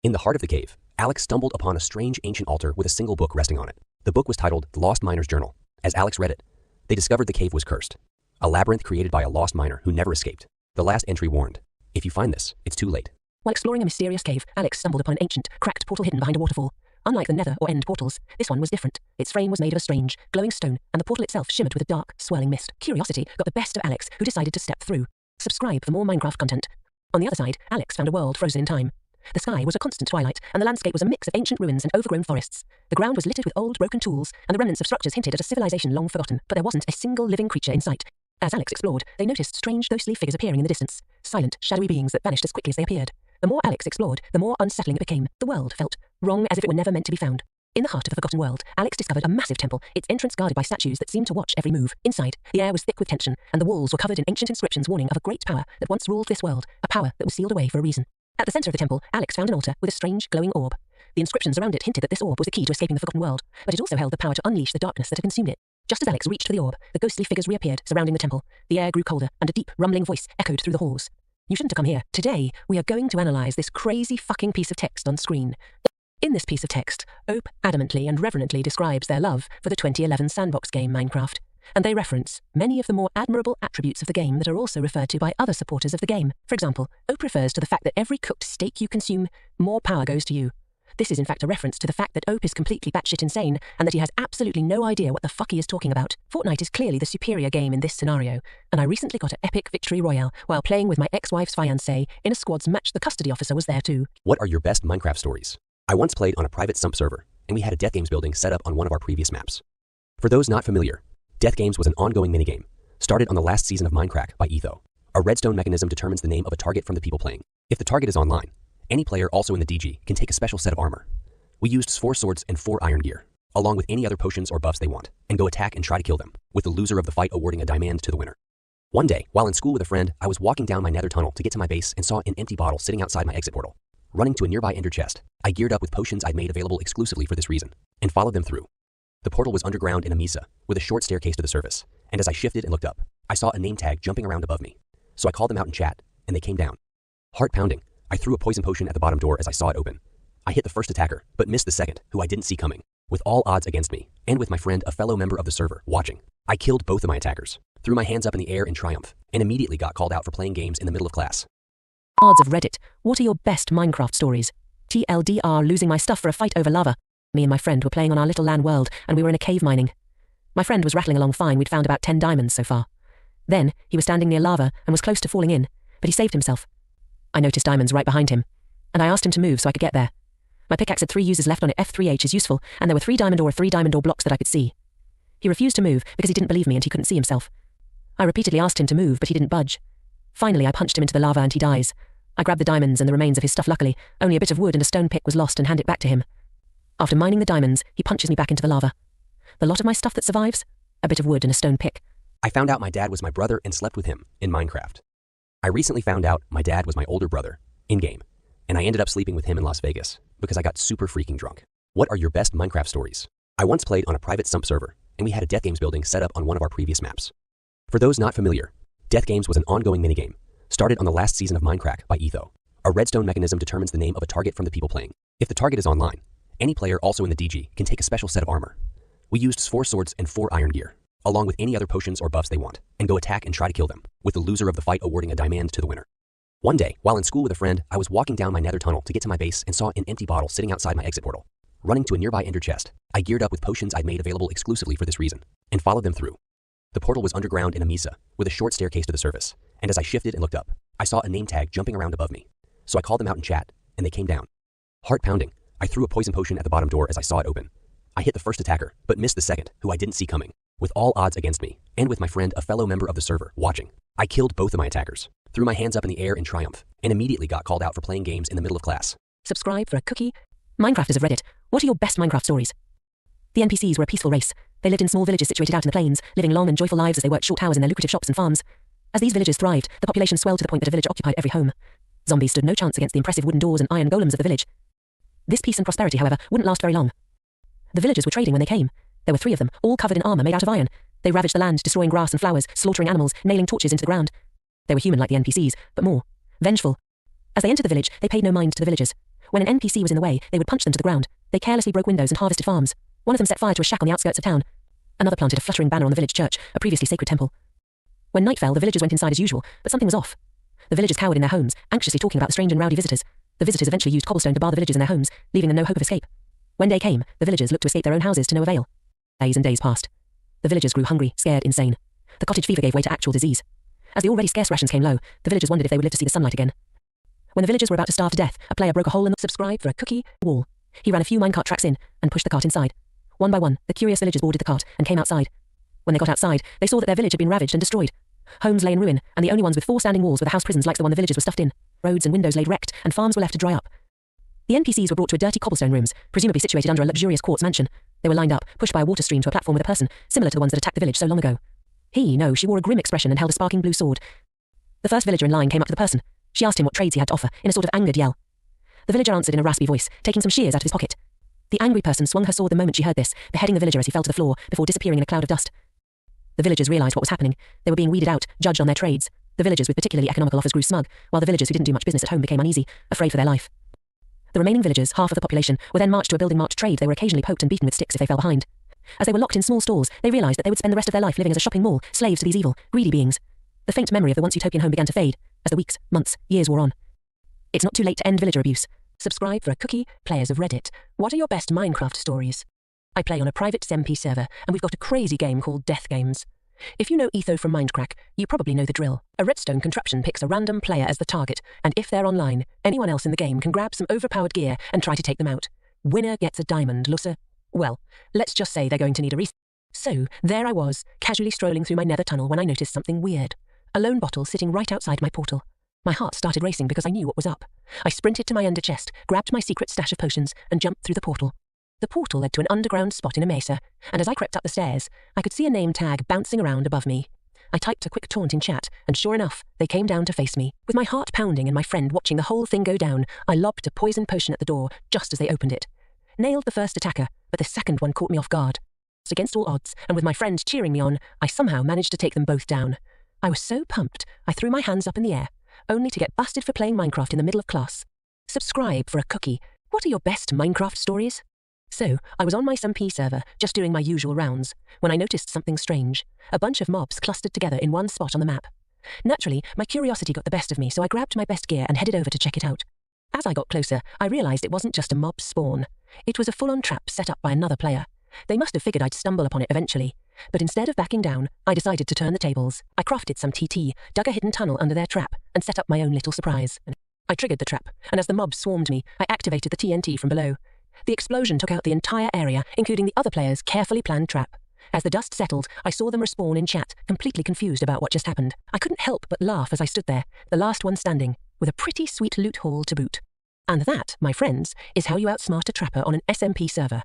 In the heart of the cave, Alex stumbled upon a strange ancient altar with a single book resting on it. The book was titled The Lost Miner's Journal. As Alex read it, they discovered the cave was cursed. A labyrinth created by a lost miner who never escaped. The last entry warned, if you find this, it's too late. While exploring a mysterious cave, Alex stumbled upon an ancient, cracked portal hidden behind a waterfall. Unlike the nether or end portals, this one was different. Its frame was made of a strange, glowing stone, and the portal itself shimmered with a dark, swirling mist. Curiosity got the best of Alex, who decided to step through. Subscribe for more Minecraft content. On the other side, Alex found a world frozen in time. The sky was a constant twilight, and the landscape was a mix of ancient ruins and overgrown forests. The ground was littered with old, broken tools, and the remnants of structures hinted at a civilization long forgotten, but there wasn't a single living creature in sight. As Alex explored, they noticed strange ghostly figures appearing in the distance, silent, shadowy beings that vanished as quickly as they appeared. The more Alex explored, the more unsettling it became. The world felt wrong, as if it were never meant to be found. In the heart of the forgotten world, Alex discovered a massive temple, its entrance guarded by statues that seemed to watch every move. Inside, the air was thick with tension, and the walls were covered in ancient inscriptions warning of a great power that once ruled this world, a power that was sealed away for a reason. At the center of the temple, Alex found an altar with a strange, glowing orb. The inscriptions around it hinted that this orb was the key to escaping the forgotten world, but it also held the power to unleash the darkness that had consumed it. Just as Alex reached for the orb, the ghostly figures reappeared, surrounding the temple. The air grew colder, and a deep, rumbling voice echoed through the halls. You shouldn't have come here. Today, we are going to analyze this crazy fucking piece of text on screen. In this piece of text, Ope adamantly and reverently describes their love for the 2011 sandbox game Minecraft, and they reference many of the more admirable attributes of the game that are also referred to by other supporters of the game. For example, Ope refers to the fact that every cooked steak you consume, more power goes to you. This is in fact a reference to the fact that Ope is completely batshit insane, and that he has absolutely no idea what the fuck he is talking about. Fortnite is clearly the superior game in this scenario, and I recently got an epic victory royale while playing with my ex-wife's fiancé in a squad's match. The custody officer was there too. What are your best Minecraft stories? I once played on a private sump server, and we had a Death Games building set up on one of our previous maps. For those not familiar, Death Games was an ongoing minigame, started on the last season of Minecraft by Etho. A redstone mechanism determines the name of a target from the people playing. If the target is online, any player also in the DG can take a special set of armor. We used 4 swords and 4 iron gear, along with any other potions or buffs they want, and go attack and try to kill them, with the loser of the fight awarding a diamond to the winner. One day, while in school with a friend, I was walking down my nether tunnel to get to my base and saw an empty bottle sitting outside my exit portal. Running to a nearby ender chest, I geared up with potions I'd made available exclusively for this reason, and followed them through. The portal was underground in a mesa, with a short staircase to the surface, and as I shifted and looked up, I saw a name tag jumping around above me. So I called them out in chat, and they came down. Heart pounding, I threw a poison potion at the bottom door as I saw it open. I hit the first attacker, but missed the second, who I didn't see coming. With all odds against me, and with my friend, a fellow member of the server, watching, I killed both of my attackers, threw my hands up in the air in triumph, and immediately got called out for playing games in the middle of class. Odds of Reddit. What are your best Minecraft stories? TLDR, losing my stuff for a fight over lava. Me and my friend were playing on our little LAN world, and we were in a cave mining. My friend was rattling along fine. We'd found about 10 diamonds so far. Then, he was standing near lava and was close to falling in, but he saved himself. I noticed diamonds right behind him, and I asked him to move so I could get there. My pickaxe had 3 users left on it. F3H is useful, and there were 3 diamond ore blocks that I could see. He refused to move because he didn't believe me and he couldn't see himself. I repeatedly asked him to move, but he didn't budge. Finally, I punched him into the lava and he dies. I grabbed the diamonds and the remains of his stuff. Luckily, only a bit of wood and a stone pick was lost, and handed it back to him. After mining the diamonds, he punches me back into the lava. The lot of my stuff that survives? A bit of wood and a stone pick. I found out my dad was my brother and slept with him in Minecraft. I recently found out my dad was my older brother, in-game, and I ended up sleeping with him in Las Vegas because I got super freaking drunk. What are your best Minecraft stories? I once played on a private sump server, and we had a Death Games building set up on one of our previous maps. For those not familiar, Death Games was an ongoing minigame, started on the last season of Minecraft by Etho. A redstone mechanism determines the name of a target from the people playing. If the target is online, any player also in the DG can take a special set of armor. We used 4 swords and 4 iron gear, along with any other potions or buffs they want, and go attack and try to kill them, with the loser of the fight awarding a diamond to the winner. One day, while in school with a friend, I was walking down my nether tunnel to get to my base and saw an empty bottle sitting outside my exit portal. Running to a nearby ender chest, I geared up with potions I'd made available exclusively for this reason, and followed them through. The portal was underground in a mesa, with a short staircase to the surface, and as I shifted and looked up, I saw a name tag jumping around above me. So I called them out in chat, and they came down. Heart pounding, I threw a poison potion at the bottom door as I saw it open. I hit the first attacker, but missed the second, who I didn't see coming. With all odds against me, and with my friend, a fellow member of the server, watching, I killed both of my attackers, threw my hands up in the air in triumph, and immediately got called out for playing games in the middle of class. Subscribe for a cookie. Minecraft is of Reddit. What are your best Minecraft stories? The NPCs were a peaceful race. They lived in small villages situated out in the plains, living long and joyful lives as they worked short hours in their lucrative shops and farms. As these villages thrived, the population swelled to the point that a village occupied every home. Zombies stood no chance against the impressive wooden doors and iron golems of the village. This peace and prosperity, however, wouldn't last very long. The villagers were trading when they came. There were 3 of them, all covered in armor made out of iron. They ravaged the land, destroying grass and flowers, slaughtering animals, nailing torches into the ground. They were human like the NPCs, but more vengeful. As they entered the village, they paid no mind to the villagers. When an NPC was in the way, they would punch them to the ground. They carelessly broke windows and harvested farms. One of them set fire to a shack on the outskirts of town. Another planted a fluttering banner on the village church, a previously sacred temple. When night fell, the villagers went inside as usual, but something was off. The villagers cowered in their homes, anxiously talking about the strange and rowdy visitors. The visitors eventually used cobblestone to bar the villagers in their homes, leaving them no hope of escape. When day came, the villagers looked to escape their own houses to no avail. Days and days passed. The villagers grew hungry, scared, insane. The cottage fever gave way to actual disease. As the already scarce rations came low, the villagers wondered if they would live to see the sunlight again. When the villagers were about to starve to death, a player broke a hole in the subscribe for a cookie wall. He ran a few minecart tracks in and pushed the cart inside. One by one, the curious villagers boarded the cart and came outside. When they got outside, they saw that their village had been ravaged and destroyed. Homes lay in ruin, and the only ones with 4 standing walls were the house prisons like the one the villagers were stuffed in. Roads and windows laid wrecked, and farms were left to dry up. The NPCs were brought to a dirty cobblestone rooms, presumably situated under a luxurious quartz mansion. They were lined up, pushed by a water stream to a platform with a person, similar to the ones that attacked the village so long ago. She wore a grim expression and held a sparking blue sword. The first villager in line came up to the person. She asked him what trades he had to offer, in a sort of angered yell. The villager answered in a raspy voice, taking some shears out of his pocket. The angry person swung her sword the moment she heard this, beheading the villager as he fell to the floor, before disappearing in a cloud of dust. The villagers realised what was happening. They were being weeded out, judged on their trades. The villagers with particularly economical offers grew smug, while the villagers who didn't do much business at home became uneasy, afraid for their life. The remaining villagers, half of the population, were then marched to a building marked trade. They were occasionally poked and beaten with sticks if they fell behind. As they were locked in small stalls, they realised that they would spend the rest of their life living as a shopping mall, slaves to these evil, greedy beings. The faint memory of the once utopian home began to fade, as the weeks, months, years wore on. It's not too late to end villager abuse. Subscribe for a cookie, players of Reddit. What are your best Minecraft stories? I play on a private SMP server, and we've got a crazy game called Death Games. If you know Etho from Mindcrack, you probably know the drill. A redstone contraption picks a random player as the target, and if they're online, anyone else in the game can grab some overpowered gear and try to take them out. Winner gets a diamond, loser. Well, let's just say they're going to need a reset. So, there I was, casually strolling through my nether tunnel when I noticed something weird. A lone bottle sitting right outside my portal. My heart started racing because I knew what was up. I sprinted to my under chest, grabbed my secret stash of potions, and jumped through the portal. The portal led to an underground spot in a mesa, and as I crept up the stairs, I could see a name tag bouncing around above me. I typed a quick taunt in chat, and sure enough, they came down to face me. With my heart pounding and my friend watching the whole thing go down, I lobbed a poison potion at the door just as they opened it. Nailed the first attacker, but the second one caught me off guard. Against all odds, and with my friend cheering me on, I somehow managed to take them both down. I was so pumped, I threw my hands up in the air, only to get busted for playing Minecraft in the middle of class. Subscribe for a cookie. What are your best Minecraft stories? So, I was on my SMP server, just doing my usual rounds, when I noticed something strange. A bunch of mobs clustered together in one spot on the map. Naturally, my curiosity got the best of me, so I grabbed my best gear and headed over to check it out. As I got closer, I realised it wasn't just a mob spawn. It was a full-on trap set up by another player. They must have figured I'd stumble upon it eventually. But instead of backing down, I decided to turn the tables. I crafted some TT, dug a hidden tunnel under their trap, and set up my own little surprise. I triggered the trap, and as the mobs swarmed me, I activated the TNT from below. The explosion took out the entire area, including the other player's carefully planned trap. As the dust settled, I saw them respawn in chat, completely confused about what just happened. I couldn't help but laugh as I stood there, the last one standing, with a pretty sweet loot haul to boot. And that, my friends, is how you outsmart a trapper on an SMP server.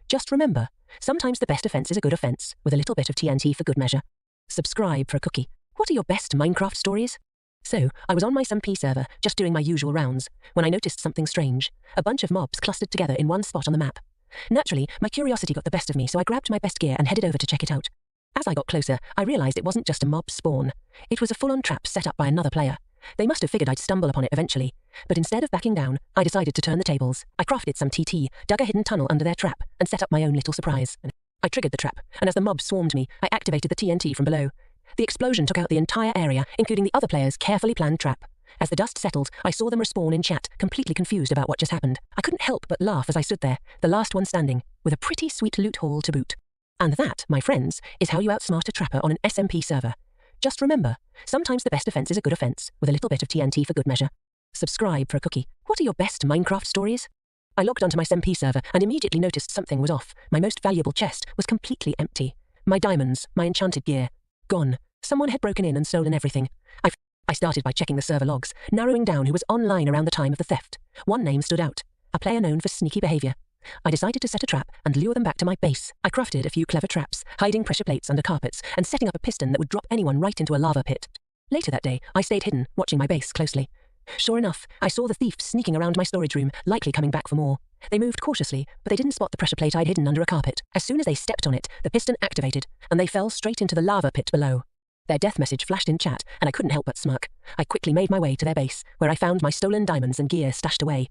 Just remember, sometimes the best offense is a good offense, with a little bit of TNT for good measure. Subscribe for a cookie. What are your best Minecraft stories? So, I was on my SMP server, just doing my usual rounds, when I noticed something strange. A bunch of mobs clustered together in one spot on the map. Naturally, my curiosity got the best of me, so I grabbed my best gear and headed over to check it out. As I got closer, I realised it wasn't just a mob spawn. It was a full-on trap set up by another player. They must have figured I'd stumble upon it eventually. But instead of backing down, I decided to turn the tables. I crafted some TT, dug a hidden tunnel under their trap, and set up my own little surprise. I triggered the trap, and as the mobs swarmed me, I activated the TNT from below. The explosion took out the entire area, including the other player's carefully planned trap. As the dust settled, I saw them respawn in chat, completely confused about what just happened. I couldn't help but laugh as I stood there, the last one standing, with a pretty sweet loot haul to boot. And that, my friends, is how you outsmart a trapper on an SMP server. Just remember, sometimes the best offense is a good offense, with a little bit of TNT for good measure. Subscribe for a cookie. What are your best Minecraft stories? I logged onto my SMP server and immediately noticed something was off. My most valuable chest was completely empty. My diamonds, my enchanted gear, gone. Someone had broken in and stolen everything. I started by checking the server logs, narrowing down who was online around the time of the theft. One name stood out, a player known for sneaky behaviour. I decided to set a trap and lure them back to my base. I crafted a few clever traps, hiding pressure plates under carpets and setting up a piston that would drop anyone right into a lava pit. Later that day, I stayed hidden, watching my base closely. Sure enough, I saw the thieves sneaking around my storage room, likely coming back for more. They moved cautiously, but they didn't spot the pressure plate I'd hidden under a carpet. As soon as they stepped on it, the piston activated, and they fell straight into the lava pit below. Their death message flashed in chat, and I couldn't help but smirk. I quickly made my way to their base, where I found my stolen diamonds and gear stashed away.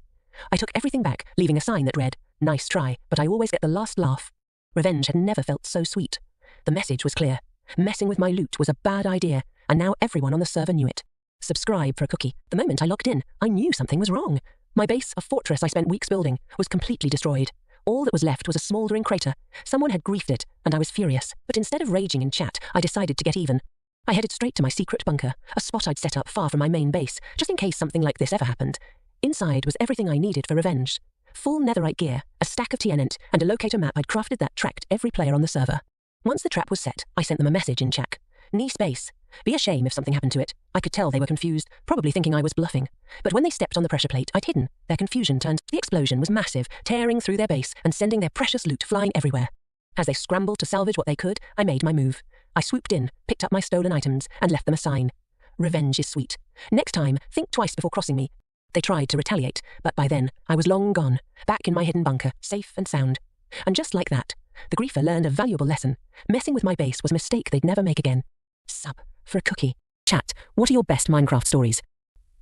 I took everything back, leaving a sign that read, "Nice try, but I always get the last laugh." Revenge had never felt so sweet. The message was clear. Messing with my loot was a bad idea, and now everyone on the server knew it. Subscribe for a cookie. The moment I logged in, I knew something was wrong. My base, a fortress I spent weeks building, was completely destroyed. All that was left was a smouldering crater. Someone had griefed it, and I was furious. But instead of raging in chat, I decided to get even. I headed straight to my secret bunker, a spot I'd set up far from my main base, just in case something like this ever happened. Inside was everything I needed for revenge. Full netherite gear, a stack of TNT, and a locator map I'd crafted that tracked every player on the server. Once the trap was set, I sent them a message in chat. Knee space. Be a shame if something happened to it. I could tell they were confused, probably thinking I was bluffing. But when they stepped on the pressure plate I'd hidden, their confusion turned. The explosion was massive, tearing through their base and sending their precious loot flying everywhere. As they scrambled to salvage what they could, I made my move. I swooped in, picked up my stolen items, and left them a sign. Revenge is sweet. Next time, think twice before crossing me. They tried to retaliate, but by then, I was long gone, back in my hidden bunker, safe and sound. And just like that, the griefer learned a valuable lesson. Messing with my base was a mistake they'd never make again. Sub for a cookie. Chat, what are your best Minecraft stories?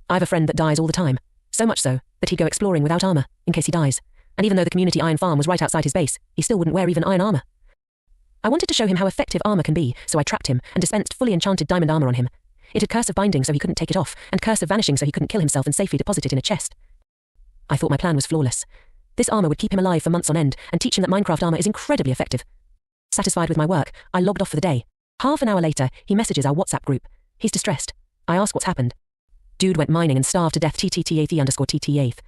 I have a friend that dies all the time. So much so, that he'd go exploring without armor, in case he dies. And even though the community iron farm was right outside his base, he still wouldn't wear even iron armor. I wanted to show him how effective armor can be, so I trapped him and dispensed fully enchanted diamond armor on him. It had Curse of Binding so he couldn't take it off, and Curse of Vanishing so he couldn't kill himself and safely deposit it in a chest. I thought my plan was flawless. This armor would keep him alive for months on end and teach him that Minecraft armor is incredibly effective. Satisfied with my work, I logged off for the day. Half an hour later, he messages our WhatsApp group. He's distressed. I ask what's happened. Dude went mining and starved to death TTT8_TT8.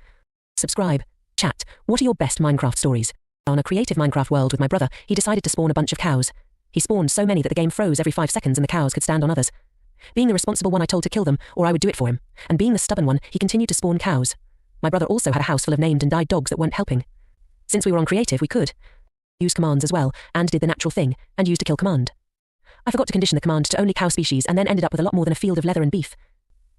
Subscribe. Chat, what are your best Minecraft stories? On a creative Minecraft world with my brother, he decided to spawn a bunch of cows. He spawned so many that the game froze every 5 seconds and the cows could stand on others. Being the responsible one, I told to kill them, or I would do it for him. And being the stubborn one, he continued to spawn cows. My brother also had a house full of named and died dogs that weren't helping. Since we were on creative, we could use commands as well, and did the natural thing, and used a kill command. I forgot to condition the command to only cow species and then ended up with a lot more than a field of leather and beef.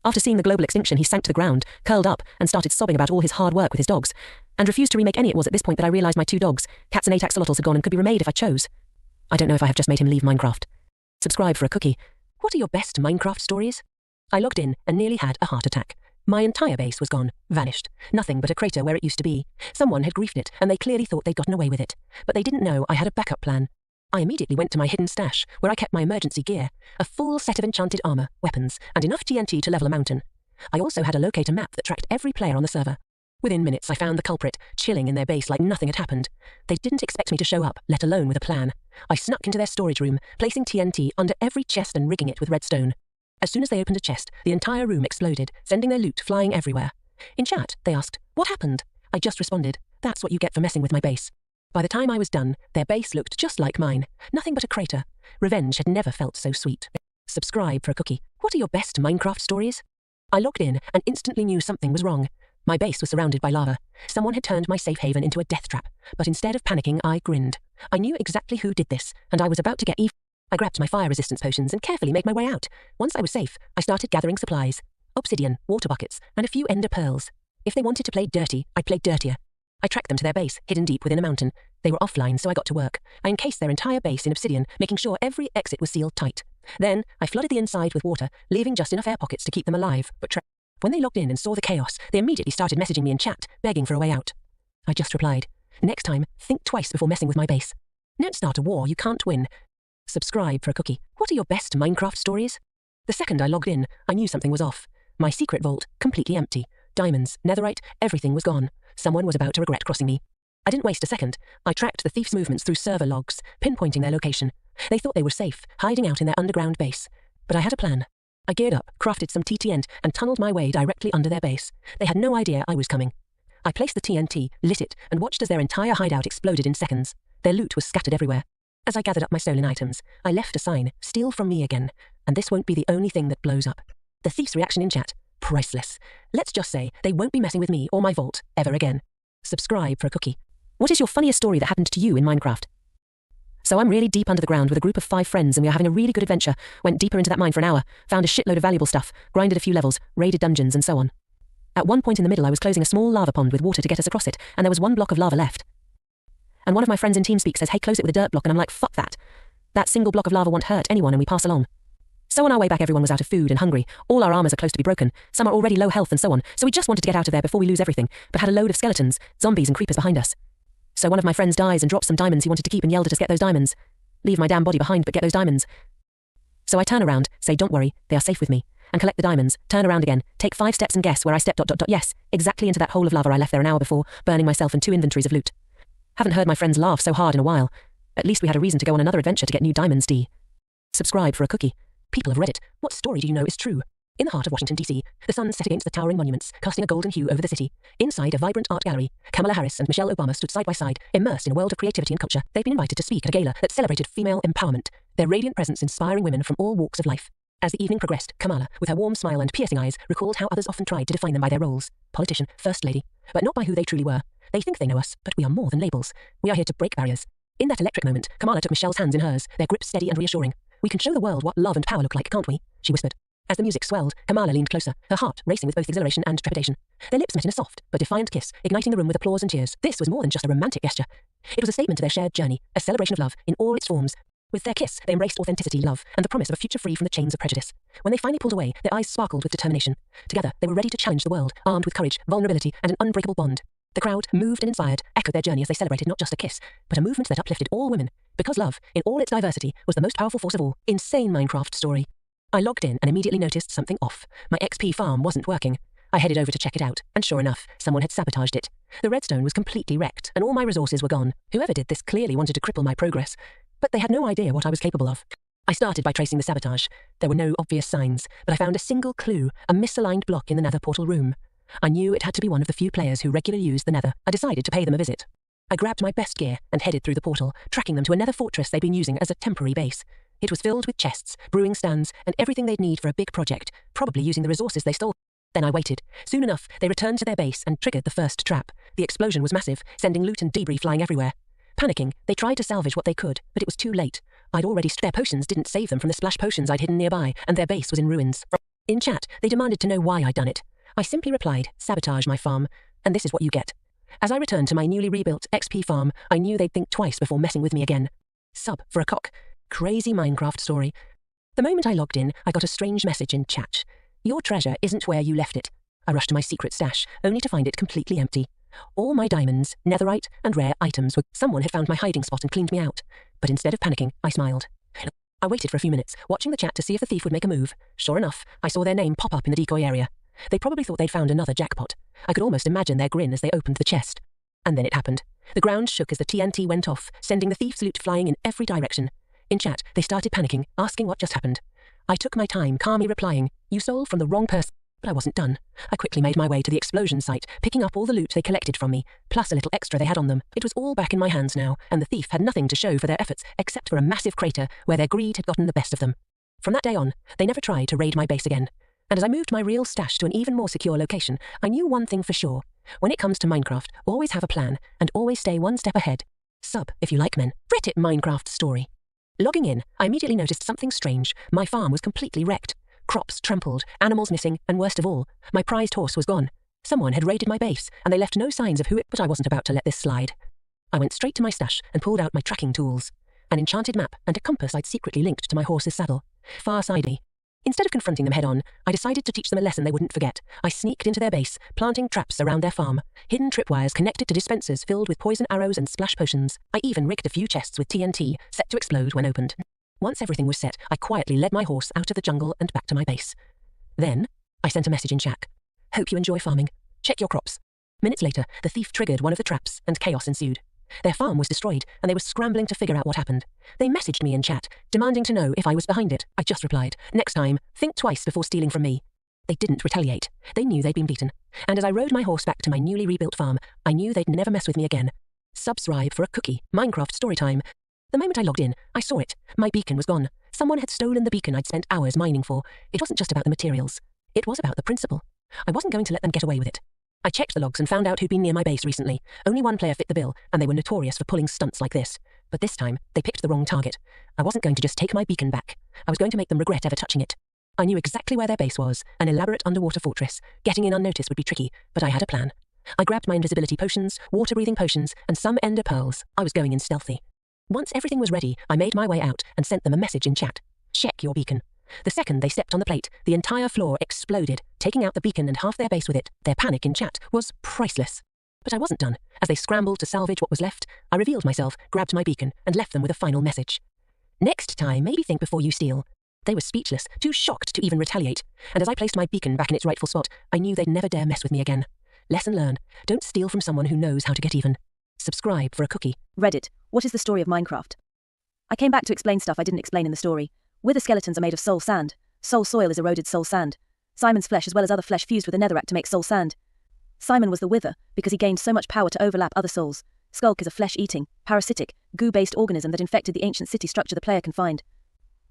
After seeing the global extinction, he sank to the ground, curled up, and started sobbing about all his hard work with his dogs, and refused to remake any. It was at this point that I realised my 2 dogs, cats and 8 axolotls, had gone and could be remade if I chose. I don't know if I have just made him leave Minecraft. Subscribe for a cookie. What are your best Minecraft stories? I logged in and nearly had a heart attack. My entire base was gone, vanished. Nothing but a crater where it used to be. Someone had griefed it, and they clearly thought they'd gotten away with it. But they didn't know I had a backup plan. I immediately went to my hidden stash, where I kept my emergency gear, a full set of enchanted armor, weapons, and enough TNT to level a mountain. I also had a locator map that tracked every player on the server. Within minutes, I found the culprit, chilling in their base like nothing had happened. They didn't expect me to show up, let alone with a plan. I snuck into their storage room, placing TNT under every chest and rigging it with redstone. As soon as they opened a chest, the entire room exploded, sending their loot flying everywhere. In chat, they asked, "What happened?" I just responded, "That's what you get for messing with my base." By the time I was done, their base looked just like mine. Nothing but a crater. Revenge had never felt so sweet. Subscribe for a cookie. What are your best Minecraft stories? I logged in and instantly knew something was wrong. My base was surrounded by lava. Someone had turned my safe haven into a death trap, but instead of panicking, I grinned. I knew exactly who did this, and I was about to get even. I grabbed my fire resistance potions and carefully made my way out. Once I was safe, I started gathering supplies. Obsidian, water buckets, and a few ender pearls. If they wanted to play dirty, I played dirtier. I tracked them to their base, hidden deep within a mountain. They were offline, so I got to work. I encased their entire base in obsidian, making sure every exit was sealed tight. Then, I flooded the inside with water, leaving just enough air pockets to keep them alive, but when they logged in and saw the chaos, they immediately started messaging me in chat, begging for a way out. I just replied, "Next time, think twice before messing with my base. Don't start a war you can't win." Subscribe for a cookie. What are your best Minecraft stories? The second I logged in, I knew something was off. My secret vault, completely empty. Diamonds, netherite, everything was gone. Someone was about to regret crossing me. I didn't waste a second. I tracked the thief's movements through server logs, pinpointing their location. They thought they were safe, hiding out in their underground base. But I had a plan. I geared up, crafted some TNT, and tunneled my way directly under their base. They had no idea I was coming. I placed the TNT, lit it, and watched as their entire hideout exploded in seconds. Their loot was scattered everywhere. As I gathered up my stolen items, I left a sign, "Steal from me again." And this won't be the only thing that blows up. The thief's reaction in chat, priceless. Let's just say they won't be messing with me or my vault ever again. Subscribe for a cookie. What is your funniest story that happened to you in Minecraft? So I'm really deep under the ground with a group of 5 friends, and we are having a really good adventure. Went deeper into that mine for an hour, found a shitload of valuable stuff, grinded a few levels, raided dungeons, and so on. At one point in the middle, I was closing a small lava pond with water to get us across it, and there was 1 block of lava left. And one of my friends in TeamSpeak says, "Hey, close it with a dirt block," and I'm like, "Fuck that. That single block of lava won't hurt anyone," and we pass along. So on our way back, everyone was out of food and hungry. All our armors are close to be broken. Some are already low health and so on. So we just wanted to get out of there before we lose everything, but had a load of skeletons, zombies, and creepers behind us. So one of my friends dies and drops some diamonds he wanted to keep and yelled at us, "Get those diamonds. Leave my damn body behind, but get those diamonds." So I turn around, say, "Don't worry, they are safe with me," and collect the diamonds, turn around again, take 5 steps and guess where I stepped ... Yes, exactly into that hole of lava I left there an hour before, burning myself and 2 inventories of loot. Haven't heard my friends laugh so hard in a while. At least we had a reason to go on another adventure to get new diamonds. Subscribe for a cookie. People of Reddit, what story do you know is true? In the heart of Washington, D.C., the sun set against the towering monuments, casting a golden hue over the city. Inside a vibrant art gallery, Kamala Harris and Michelle Obama stood side by side, immersed in a world of creativity and culture. They've been invited to speak at a gala that celebrated female empowerment, their radiant presence inspiring women from all walks of life. As the evening progressed, Kamala, with her warm smile and piercing eyes, recalled how others often tried to define them by their roles, politician, first lady, but not by who they truly were. They think they know us, but we are more than labels. We are here to break barriers. In that electric moment, Kamala took Michelle's hands in hers, their grip steady and reassuring. We can show the world what love and power look like, can't we? She whispered. As the music swelled, Kamala leaned closer, her heart racing with both exhilaration and trepidation. Their lips met in a soft but defiant kiss, igniting the room with applause and cheers. This was more than just a romantic gesture. It was a statement to their shared journey, a celebration of love in all its forms. With their kiss, they embraced authenticity, love, and the promise of a future free from the chains of prejudice. When they finally pulled away, their eyes sparkled with determination. Together, they were ready to challenge the world, armed with courage, vulnerability, and an unbreakable bond. The crowd, moved and inspired, echoed their journey as they celebrated not just a kiss, but a movement that uplifted all women. Because love, in all its diversity, was the most powerful force of all. Insane Minecraft story. I logged in and immediately noticed something off. My XP farm wasn't working. I headed over to check it out, and sure enough, someone had sabotaged it. The redstone was completely wrecked, and all my resources were gone. Whoever did this clearly wanted to cripple my progress, but they had no idea what I was capable of. I started by tracing the sabotage. There were no obvious signs, but I found a single clue, a misaligned block in the nether portal room. I knew it had to be one of the few players who regularly used the nether. I decided to pay them a visit. I grabbed my best gear and headed through the portal, tracking them to a nether fortress they'd been using as a temporary base. It was filled with chests, brewing stands, and everything they'd need for a big project, probably using the resources they stole. Then I waited. Soon enough, they returned to their base and triggered the first trap. The explosion was massive, sending loot and debris flying everywhere. Panicking, they tried to salvage what they could, but it was too late. I'd already their potions didn't save them from the splash potions I'd hidden nearby, and their base was in ruins. In chat, they demanded to know why I'd done it. I simply replied, sabotage my farm, and this is what you get. As I returned to my newly rebuilt XP farm, I knew they'd think twice before messing with me again. Sub for a cock. Crazy Minecraft story. The moment I logged in, I got a strange message in chat. Your treasure isn't where you left it. I rushed to my secret stash, only to find it completely empty. All my diamonds, netherite, and rare items were... Someone had found my hiding spot and cleaned me out. But instead of panicking, I smiled. I waited for a few minutes, watching the chat to see if the thief would make a move. Sure enough, I saw their name pop up in the decoy area. They probably thought they'd found another jackpot. I could almost imagine their grin as they opened the chest. And then it happened. The ground shook as the TNT went off, sending the thief's loot flying in every direction. In chat, they started panicking, asking what just happened. I took my time, calmly replying, you stole from the wrong person. But I wasn't done. I quickly made my way to the explosion site, picking up all the loot they collected from me, plus a little extra they had on them. It was all back in my hands now, and the thief had nothing to show for their efforts except for a massive crater where their greed had gotten the best of them. From that day on, they never tried to raid my base again. And as I moved my real stash to an even more secure location, I knew one thing for sure. When it comes to Minecraft, always have a plan, and always stay one step ahead. Sub, if you like men. Reddit Minecraft story. Logging in, I immediately noticed something strange. My farm was completely wrecked. Crops trampled, animals missing, and worst of all, my prized horse was gone. Someone had raided my base, and they left no signs of who it... But I wasn't about to let this slide. I went straight to my stash and pulled out my tracking tools. An enchanted map and a compass I'd secretly linked to my horse's saddle. Farsighted. Instead of confronting them head-on, I decided to teach them a lesson they wouldn't forget. I sneaked into their base, planting traps around their farm. Hidden tripwires connected to dispensers filled with poison arrows and splash potions. I even rigged a few chests with TNT, set to explode when opened. Once everything was set, I quietly led my horse out of the jungle and back to my base. Then, I sent a message in chat. Hope you enjoy farming. Check your crops. Minutes later, the thief triggered one of the traps, and chaos ensued. Their farm was destroyed, and they were scrambling to figure out what happened. They messaged me in chat, demanding to know if I was behind it. I just replied, next time, think twice before stealing from me. They didn't retaliate. They knew they'd been beaten. And as I rode my horse back to my newly rebuilt farm, I knew they'd never mess with me again. Subscribe for a cookie. Minecraft storytime. The moment I logged in, I saw it. My beacon was gone. Someone had stolen the beacon I'd spent hours mining for. It wasn't just about the materials. It was about the principle. I wasn't going to let them get away with it. I checked the logs and found out who'd been near my base recently. Only one player fit the bill, and they were notorious for pulling stunts like this. But this time, they picked the wrong target. I wasn't going to just take my beacon back. I was going to make them regret ever touching it. I knew exactly where their base was, an elaborate underwater fortress. Getting in unnoticed would be tricky, but I had a plan. I grabbed my invisibility potions, water-breathing potions, and some ender pearls. I was going in stealthy. Once everything was ready, I made my way out and sent them a message in chat. Check your beacon. The second they stepped on the plate, the entire floor exploded, taking out the beacon and half their base with it. Their panic in chat was priceless. But I wasn't done. As they scrambled to salvage what was left, I revealed myself, grabbed my beacon, and left them with a final message. Next time, maybe think before you steal. They were speechless, too shocked to even retaliate. And as I placed my beacon back in its rightful spot, I knew they'd never dare mess with me again. Lesson learned. Don't steal from someone who knows how to get even. Subscribe for a cookie. Reddit, what is the story of Minecraft? I came back to explain stuff I didn't explain in the story. Wither skeletons are made of soul sand. Soul soil is eroded soul sand. Simon's flesh as well as other flesh fused with the netherrack to make soul sand. Simon was the Wither because he gained so much power to overlap other souls. Skulk is a flesh-eating, parasitic, goo-based organism that infected the ancient city structure the player can find.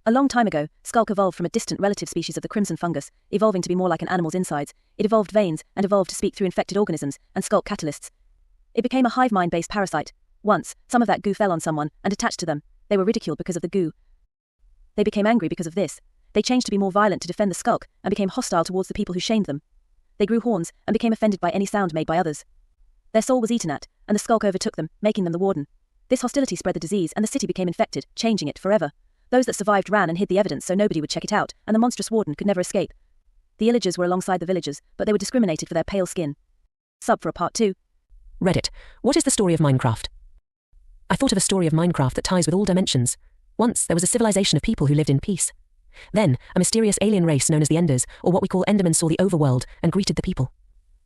A long time ago, Skulk evolved from a distant relative species of the crimson fungus, evolving to be more like an animal's insides. It evolved veins and evolved to speak through infected organisms and Skulk catalysts. It became a hive mind-based parasite. Once, some of that goo fell on someone and attached to them. They were ridiculed because of the goo. They became angry because of this. They changed to be more violent to defend the Skulk and became hostile towards the people who shamed them. They grew horns and became offended by any sound made by others. Their soul was eaten at, and the Skulk overtook them, making them the warden. This hostility spread the disease and the city became infected, changing it forever. Those that survived ran and hid the evidence so nobody would check it out, and the monstrous warden could never escape. The illagers were alongside the villagers, but they were discriminated for their pale skin. Sub for a part 2. Reddit. What is the story of Minecraft? I thought of a story of Minecraft that ties with all dimensions. Once, there was a civilization of people who lived in peace. Then, a mysterious alien race known as the Enders, or what we call Endermen, saw the overworld and greeted the people.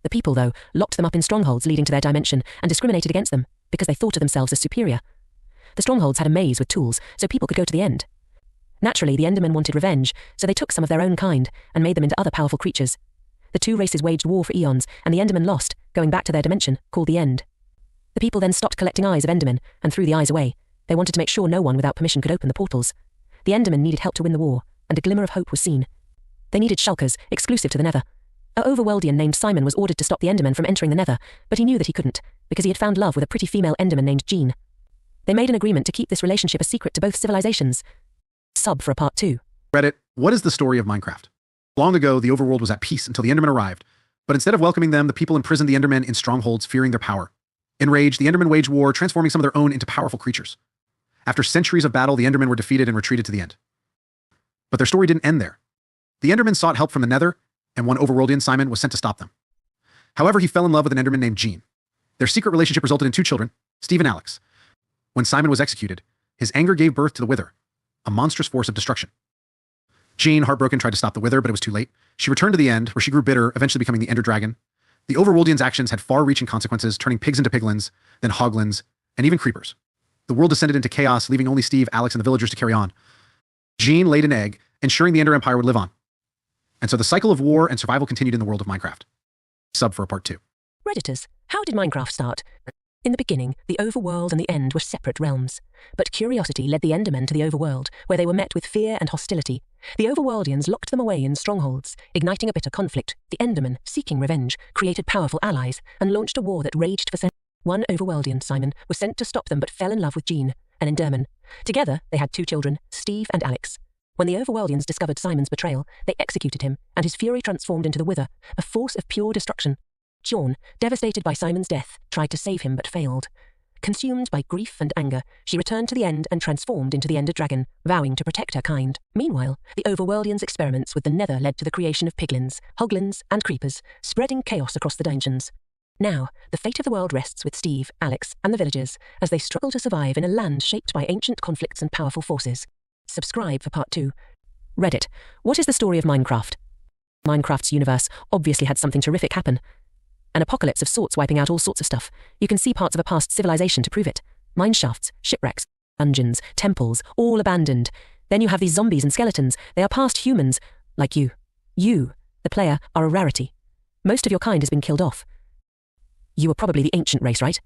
The people, though, locked them up in strongholds leading to their dimension and discriminated against them because they thought of themselves as superior. The strongholds had a maze with tools, so people could go to the end. Naturally, the Endermen wanted revenge, so they took some of their own kind and made them into other powerful creatures. The two races waged war for eons, and the Endermen lost, going back to their dimension, called the End. The people then stopped collecting eyes of Endermen and threw the eyes away. They wanted to make sure no one without permission could open the portals. The Endermen needed help to win the war, and a glimmer of hope was seen. They needed shulkers, exclusive to the Nether. A overworldian named Simon was ordered to stop the Endermen from entering the Nether, but he knew that he couldn't, because he had found love with a pretty female Enderman named Jean. They made an agreement to keep this relationship a secret to both civilizations. Sub for a part 2. Reddit, what is the story of Minecraft? Long ago, the overworld was at peace until the Endermen arrived, but instead of welcoming them, the people imprisoned the Endermen in strongholds, fearing their power. Enraged, the Endermen waged war, transforming some of their own into powerful creatures. After centuries of battle, the Endermen were defeated and retreated to the end. But their story didn't end there. The Endermen sought help from the Nether, and one overworldian, Simon, was sent to stop them. However, he fell in love with an Enderman named Jean. Their secret relationship resulted in 2 children, Steve and Alex. When Simon was executed, his anger gave birth to the Wither, a monstrous force of destruction. Jean, heartbroken, tried to stop the Wither, but it was too late. She returned to the End, where she grew bitter, eventually becoming the Ender Dragon. The Overworldians' actions had far-reaching consequences, turning pigs into piglins, then hoglins, and even creepers. The world descended into chaos, leaving only Steve, Alex, and the villagers to carry on. Jean laid an egg, ensuring the Ender Empire would live on. And so the cycle of war and survival continued in the world of Minecraft. Sub for a part 2. Redditors, how did Minecraft start? In the beginning, the overworld and the End were separate realms. But curiosity led the Endermen to the overworld, where they were met with fear and hostility. The Overworldians locked them away in strongholds, igniting a bitter conflict. The Endermen, seeking revenge, created powerful allies and launched a war that raged for centuries. One Overworldian, Simon, was sent to stop them but fell in love with Jean, an Enderman. Together, they had 2 children, Steve and Alex. When the Overworldians discovered Simon's betrayal, they executed him, and his fury transformed into the Wither, a force of pure destruction. Jean, devastated by Simon's death, tried to save him but failed. Consumed by grief and anger, she returned to the End and transformed into the Ender Dragon, vowing to protect her kind. Meanwhile, the Overworldians' experiments with the Nether led to the creation of piglins, hoglins, and creepers, spreading chaos across the dimensions. Now, the fate of the world rests with Steve, Alex, and the villagers, as they struggle to survive in a land shaped by ancient conflicts and powerful forces. Subscribe for part 2. Reddit. What is the story of Minecraft? Minecraft's universe obviously had something terrific happen. An apocalypse of sorts wiping out all sorts of stuff. You can see parts of a past civilization to prove it. Mine shafts, shipwrecks, dungeons, temples, all abandoned. Then you have these zombies and skeletons. They are past humans, like you. You, the player, are a rarity. Most of your kind has been killed off. You are probably the ancient race, right?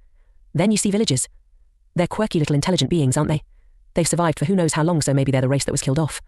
Then you see villagers. They're quirky little intelligent beings, aren't they? They've survived for who knows how long, so maybe they're the race that was killed off.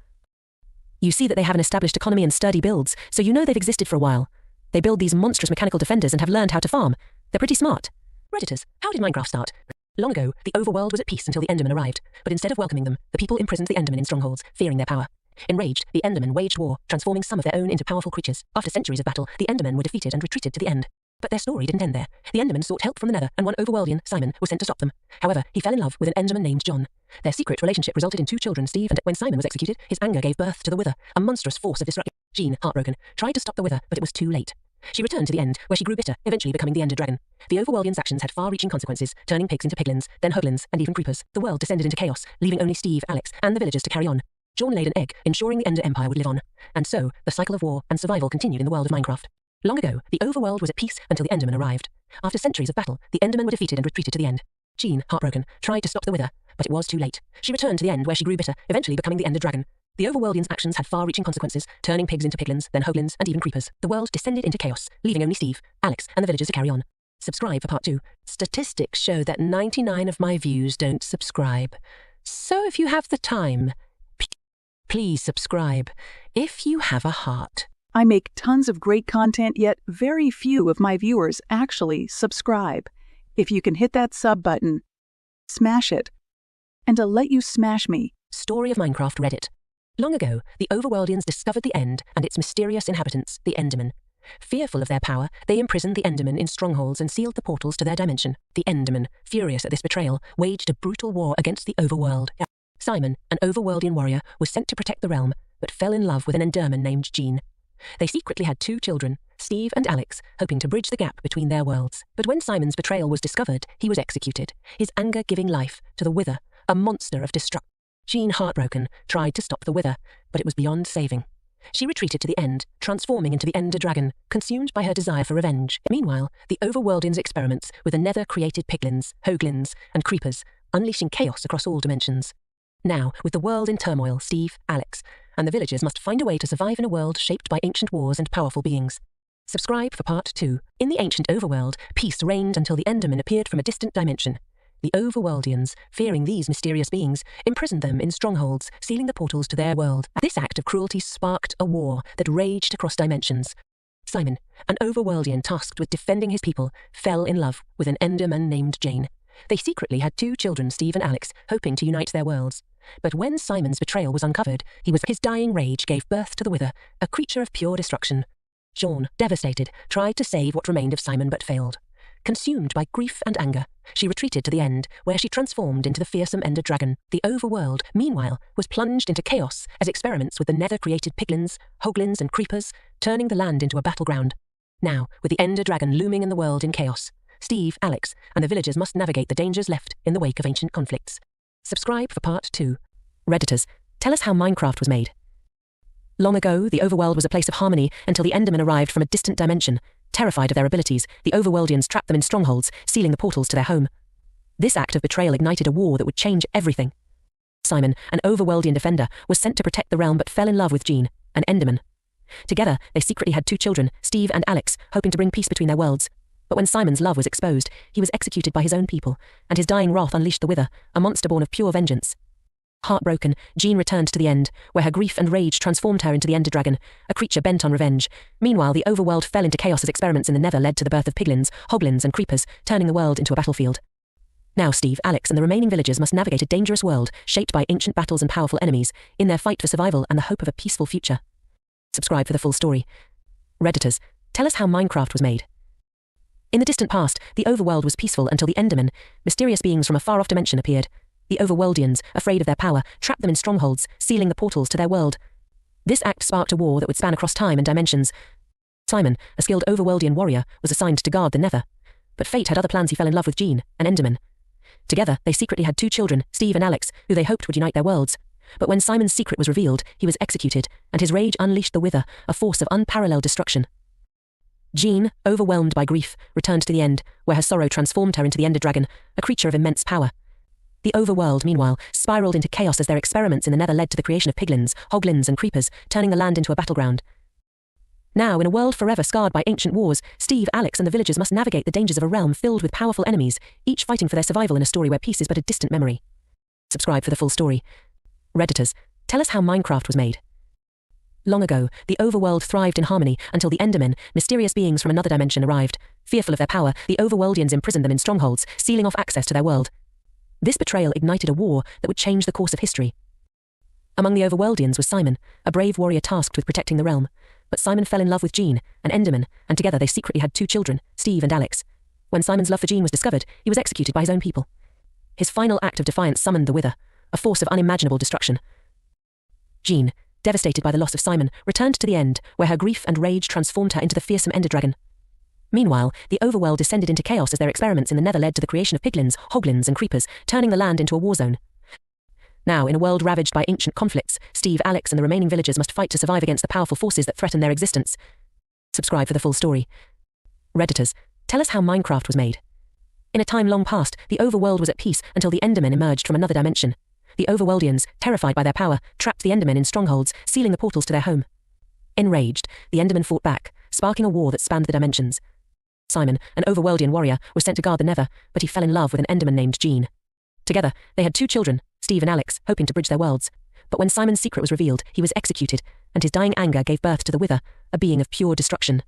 You see that they have an established economy and sturdy builds, so you know they've existed for a while. They build these monstrous mechanical defenders and have learned how to farm. They're pretty smart. Redditors, how did Minecraft start? Long ago, the overworld was at peace until the Endermen arrived, but instead of welcoming them, the people imprisoned the Endermen in strongholds, fearing their power. Enraged, the Endermen waged war, transforming some of their own into powerful creatures. After centuries of battle, the Endermen were defeated and retreated to the End. But their story didn't end there. The Endermen sought help from the Nether, and one Overworldian, Simon, was sent to stop them. However, he fell in love with an Enderman named John. Their secret relationship resulted in 2 children, Steve, and when Simon was executed, his anger gave birth to the Wither, a monstrous force of destruction. Jean, heartbroken, tried to stop the Wither, but it was too late. She returned to the End, where she grew bitter, eventually becoming the Ender Dragon. The Overworldians' actions had far-reaching consequences, turning pigs into piglins, then hoglins, and even creepers. The world descended into chaos, leaving only Steve, Alex, and the villagers to carry on. John laid an egg, ensuring the Ender Empire would live on. And so, the cycle of war and survival continued in the world of Minecraft. Long ago, the overworld was at peace until the Endermen arrived. After centuries of battle, the Endermen were defeated and retreated to the End. Jean, heartbroken, tried to stop the Wither, but it was too late. She returned to the End, where she grew bitter, eventually becoming the Ender Dragon. The Overworldians' actions had far-reaching consequences, turning pigs into piglins, then hoglins, and even creepers. The world descended into chaos, leaving only Steve, Alex, and the villagers to carry on. Subscribe for part 2. Statistics show that 99 of my views don't subscribe. So if you have the time, please subscribe. If you have a heart. I make tons of great content, yet very few of my viewers actually subscribe. If you can hit that sub button, smash it. And to let you smash me. Story of Minecraft Reddit. Long ago, the Overworldians discovered the End and its mysterious inhabitants, the Endermen. Fearful of their power, they imprisoned the Endermen in strongholds and sealed the portals to their dimension. The Endermen, furious at this betrayal, waged a brutal war against the Overworld. Simon, an Overworldian warrior, was sent to protect the realm, but fell in love with an Enderman named Jean. They secretly had 2 children, Steve and Alex, hoping to bridge the gap between their worlds. But when Simon's betrayal was discovered, he was executed, his anger giving life to the Wither, a monster of destruction. Jean, heartbroken, tried to stop the Wither, but it was beyond saving. She retreated to the End, transforming into the Ender Dragon, consumed by her desire for revenge. Meanwhile, the Overworldians' experiments with the Nether created piglins, hoglins, and creepers, unleashing chaos across all dimensions. Now, with the world in turmoil, Steve, Alex, and the villagers must find a way to survive in a world shaped by ancient wars and powerful beings. Subscribe for part 2. In the ancient overworld, peace reigned until the Endermen appeared from a distant dimension. The Overworldians, fearing these mysterious beings, imprisoned them in strongholds, sealing the portals to their world. This act of cruelty sparked a war that raged across dimensions. Simon, an Overworldian tasked with defending his people, fell in love with an Enderman named Jane. They secretly had 2 children, Steve and Alex, hoping to unite their worlds. But when Simon's betrayal was uncovered, his dying rage gave birth to the Wither, a creature of pure destruction. Jean, devastated, tried to save what remained of Simon but failed. Consumed by grief and anger, she retreated to the End, where she transformed into the fearsome Ender Dragon. The Overworld, meanwhile, was plunged into chaos as experiments with the Nether created piglins, hoglins, and creepers, turning the land into a battleground. Now, with the Ender Dragon looming in the world in chaos, Steve, Alex, and the villagers must navigate the dangers left in the wake of ancient conflicts. Subscribe for part 2. Redditors, tell us how Minecraft was made. Long ago, the Overworld was a place of harmony until the Endermen arrived from a distant dimension. Terrified of their abilities, the Overworldians trapped them in strongholds, sealing the portals to their home. This act of betrayal ignited a war that would change everything. Simon, an Overworldian defender, was sent to protect the realm but fell in love with Jean, an Enderman. Together, they secretly had 2 children, Steve and Alex, hoping to bring peace between their worlds. But when Simon's love was exposed, he was executed by his own people, and his dying wrath unleashed the Wither, a monster born of pure vengeance. Heartbroken, Jean returned to the End, where her grief and rage transformed her into the Ender Dragon, a creature bent on revenge. Meanwhile, the Overworld fell into chaos as experiments in the Nether led to the birth of piglins, hoglins, and creepers, turning the world into a battlefield. Now Steve, Alex, and the remaining villagers must navigate a dangerous world shaped by ancient battles and powerful enemies, in their fight for survival and the hope of a peaceful future. Subscribe for the full story. Redditors, tell us how Minecraft was made. In the distant past, the Overworld was peaceful until the Endermen, mysterious beings from a far-off dimension, appeared. The Overworldians, afraid of their power, trapped them in strongholds, sealing the portals to their world. This act sparked a war that would span across time and dimensions. Simon, a skilled Overworldian warrior, was assigned to guard the Nether. But fate had other plans. He fell in love with Jean, an Enderman. Together, they secretly had 2 children, Steve and Alex, who they hoped would unite their worlds. But when Simon's secret was revealed, he was executed, and his rage unleashed the Wither, a force of unparalleled destruction. Jean, overwhelmed by grief, returned to the End, where her sorrow transformed her into the Ender Dragon, a creature of immense power. The Overworld, meanwhile, spiraled into chaos as their experiments in the Nether led to the creation of piglins, hoglins, and creepers, turning the land into a battleground. Now, in a world forever scarred by ancient wars, Steve, Alex, and the villagers must navigate the dangers of a realm filled with powerful enemies, each fighting for their survival in a story where peace is but a distant memory. Subscribe for the full story. Redditors, tell us how Minecraft was made. Long ago, the Overworld thrived in harmony until the Endermen, mysterious beings from another dimension, arrived. Fearful of their power, the Overworldians imprisoned them in strongholds, sealing off access to their world. This betrayal ignited a war that would change the course of history. Among the Overworldians was Simon, a brave warrior tasked with protecting the realm. But Simon fell in love with Jean, an Enderman, and together they secretly had 2 children, Steve and Alex. When Simon's love for Jean was discovered, he was executed by his own people. His final act of defiance summoned the Wither, a force of unimaginable destruction. Jean, devastated by the loss of Simon, returned to the End, where her grief and rage transformed her into the fearsome Ender Dragon. Meanwhile, the Overworld descended into chaos as their experiments in the Nether led to the creation of piglins, hoglins, and creepers, turning the land into a war zone. Now, in a world ravaged by ancient conflicts, Steve, Alex, and the remaining villagers must fight to survive against the powerful forces that threaten their existence. Subscribe for the full story. Redditors, tell us how Minecraft was made. In a time long past, the Overworld was at peace until the Endermen emerged from another dimension. the Overworldians, terrified by their power, trapped the Endermen in strongholds, sealing the portals to their home. Enraged, the Endermen fought back, sparking a war that spanned the dimensions. Simon, an Overworldian warrior, was sent to guard the Nether, but he fell in love with an Enderman named Jean. Together, they had 2 children, Steve and Alex, hoping to bridge their worlds. But when Simon's secret was revealed, he was executed, and his dying anger gave birth to the Wither, a being of pure destruction.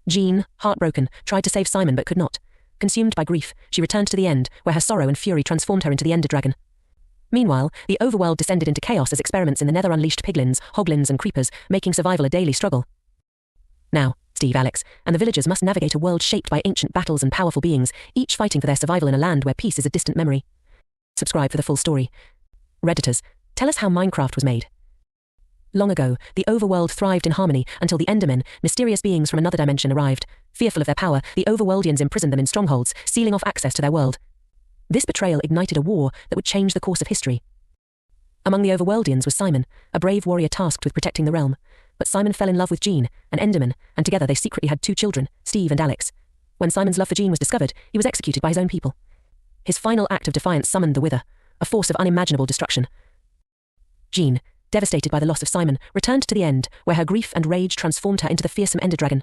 Jean, heartbroken, tried to save Simon but could not. Consumed by grief, she returned to the End, where her sorrow and fury transformed her into the Ender Dragon. Meanwhile, the overworld descended into chaos as experiments in the Nether unleashed piglins, hoglins and creepers, making survival a daily struggle. Now, Steve, Alex, and the villagers must navigate a world shaped by ancient battles and powerful beings, each fighting for their survival in a land where peace is a distant memory. Subscribe for the full story. Redditors, tell us how Minecraft was made. Long ago, the overworld thrived in harmony until the Endermen, mysterious beings from another dimension, arrived. Fearful of their power, the Overworldians imprisoned them in strongholds, sealing off access to their world. This betrayal ignited a war that would change the course of history. Among the Overworldians was Simon, a brave warrior tasked with protecting the realm. But Simon fell in love with Jean, an Enderman, and together they secretly had 2 children, Steve and Alex. When Simon's love for Jean was discovered, he was executed by his own people. His final act of defiance summoned the Wither, a force of unimaginable destruction. Jean, devastated by the loss of Simon, returned to the End, where her grief and rage transformed her into the fearsome Ender Dragon.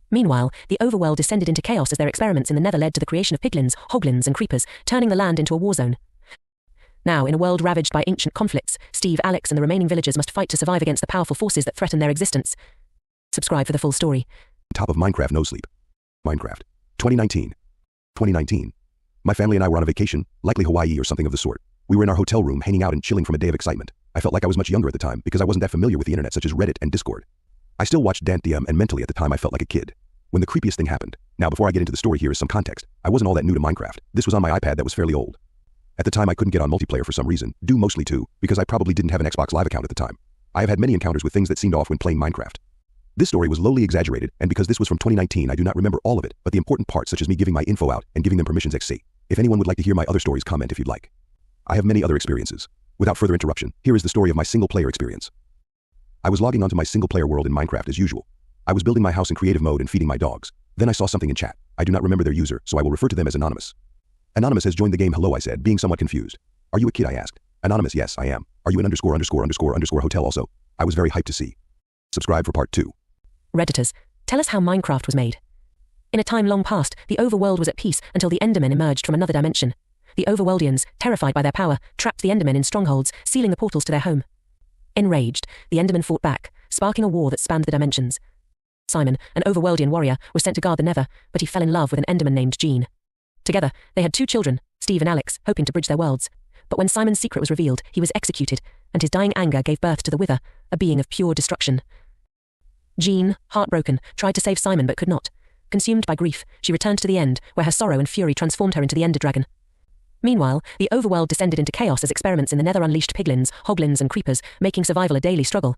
Meanwhile, the overworld descended into chaos as their experiments in the Nether led to the creation of piglins, hoglins and creepers, turning the land into a war zone. Now, in a world ravaged by ancient conflicts, Steve, Alex and the remaining villagers must fight to survive against the powerful forces that threaten their existence. Subscribe for the full story. Top of Minecraft no sleep. Minecraft. 2019. 2019. My family and I were on a vacation, likely Hawaii or something of the sort. We were in our hotel room hanging out and chilling from a day of excitement. I felt like I was much younger at the time because I wasn't that familiar with the internet such as Reddit and Discord. I still watched DanTheM and mentally at the time I felt like a kid. When the creepiest thing happened. Now before I get into the story here is some context. I wasn't all that new to Minecraft. This was on my iPad that was fairly old. At the time I couldn't get on multiplayer for some reason, due mostly to, because I probably didn't have an Xbox Live account at the time. I have had many encounters with things that seemed off when playing Minecraft. This story was lowly exaggerated, and because this was from 2019 I do not remember all of it, but the important parts such as me giving my info out and giving them permissions XC. If anyone would like to hear my other stories, comment if you'd like. I have many other experiences. Without further interruption, here is the story of my single-player experience. I was logging onto my single-player world in Minecraft as usual. I was building my house in creative mode and feeding my dogs. Then I saw something in chat. I do not remember their user, so I will refer to them as Anonymous. Anonymous has joined the game. Hello, I said, being somewhat confused. Are you a kid, I asked. Anonymous, yes, I am. Are you an _____ hotel also? I was very hyped to see. Subscribe for part 2. Redditors, tell us how Minecraft was made. In a time long past, the overworld was at peace until the Endermen emerged from another dimension. The Overworldians, terrified by their power, trapped the Endermen in strongholds, sealing the portals to their home. Enraged, the Endermen fought back, sparking a war that spanned the dimensions. Simon, an Overworldian warrior, was sent to guard the Nether, but he fell in love with an Enderman named Jean. Together, they had 2 children, Steve and Alex, hoping to bridge their worlds. But when Simon's secret was revealed, he was executed, and his dying anger gave birth to the Wither, a being of pure destruction. Jean, heartbroken, tried to save Simon but could not. Consumed by grief, she returned to the End, where her sorrow and fury transformed her into the Ender Dragon. Meanwhile, the overworld descended into chaos as experiments in the Nether unleashed piglins, hoglins and creepers, making survival a daily struggle.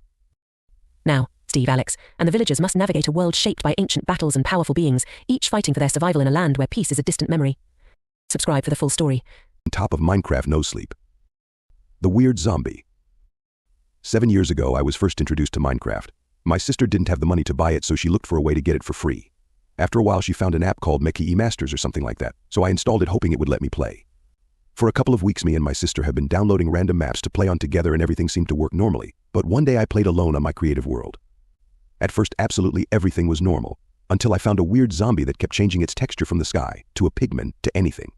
Now, Steve, Alex, and the villagers must navigate a world shaped by ancient battles and powerful beings, each fighting for their survival in a land where peace is a distant memory. Subscribe for the full story. Top of Minecraft no sleep. The weird zombie. 7 years ago I was first introduced to Minecraft. My sister didn't have the money to buy it, so she looked for a way to get it for free. After a while she found an app called Meki Masters or something like that, so I installed it hoping it would let me play. For a couple of weeks me and my sister have been downloading random maps to play on together and everything seemed to work normally, but one day I played alone on my creative world. At first absolutely everything was normal, until I found a weird zombie that kept changing its texture from the sky, to a pigman, to anything.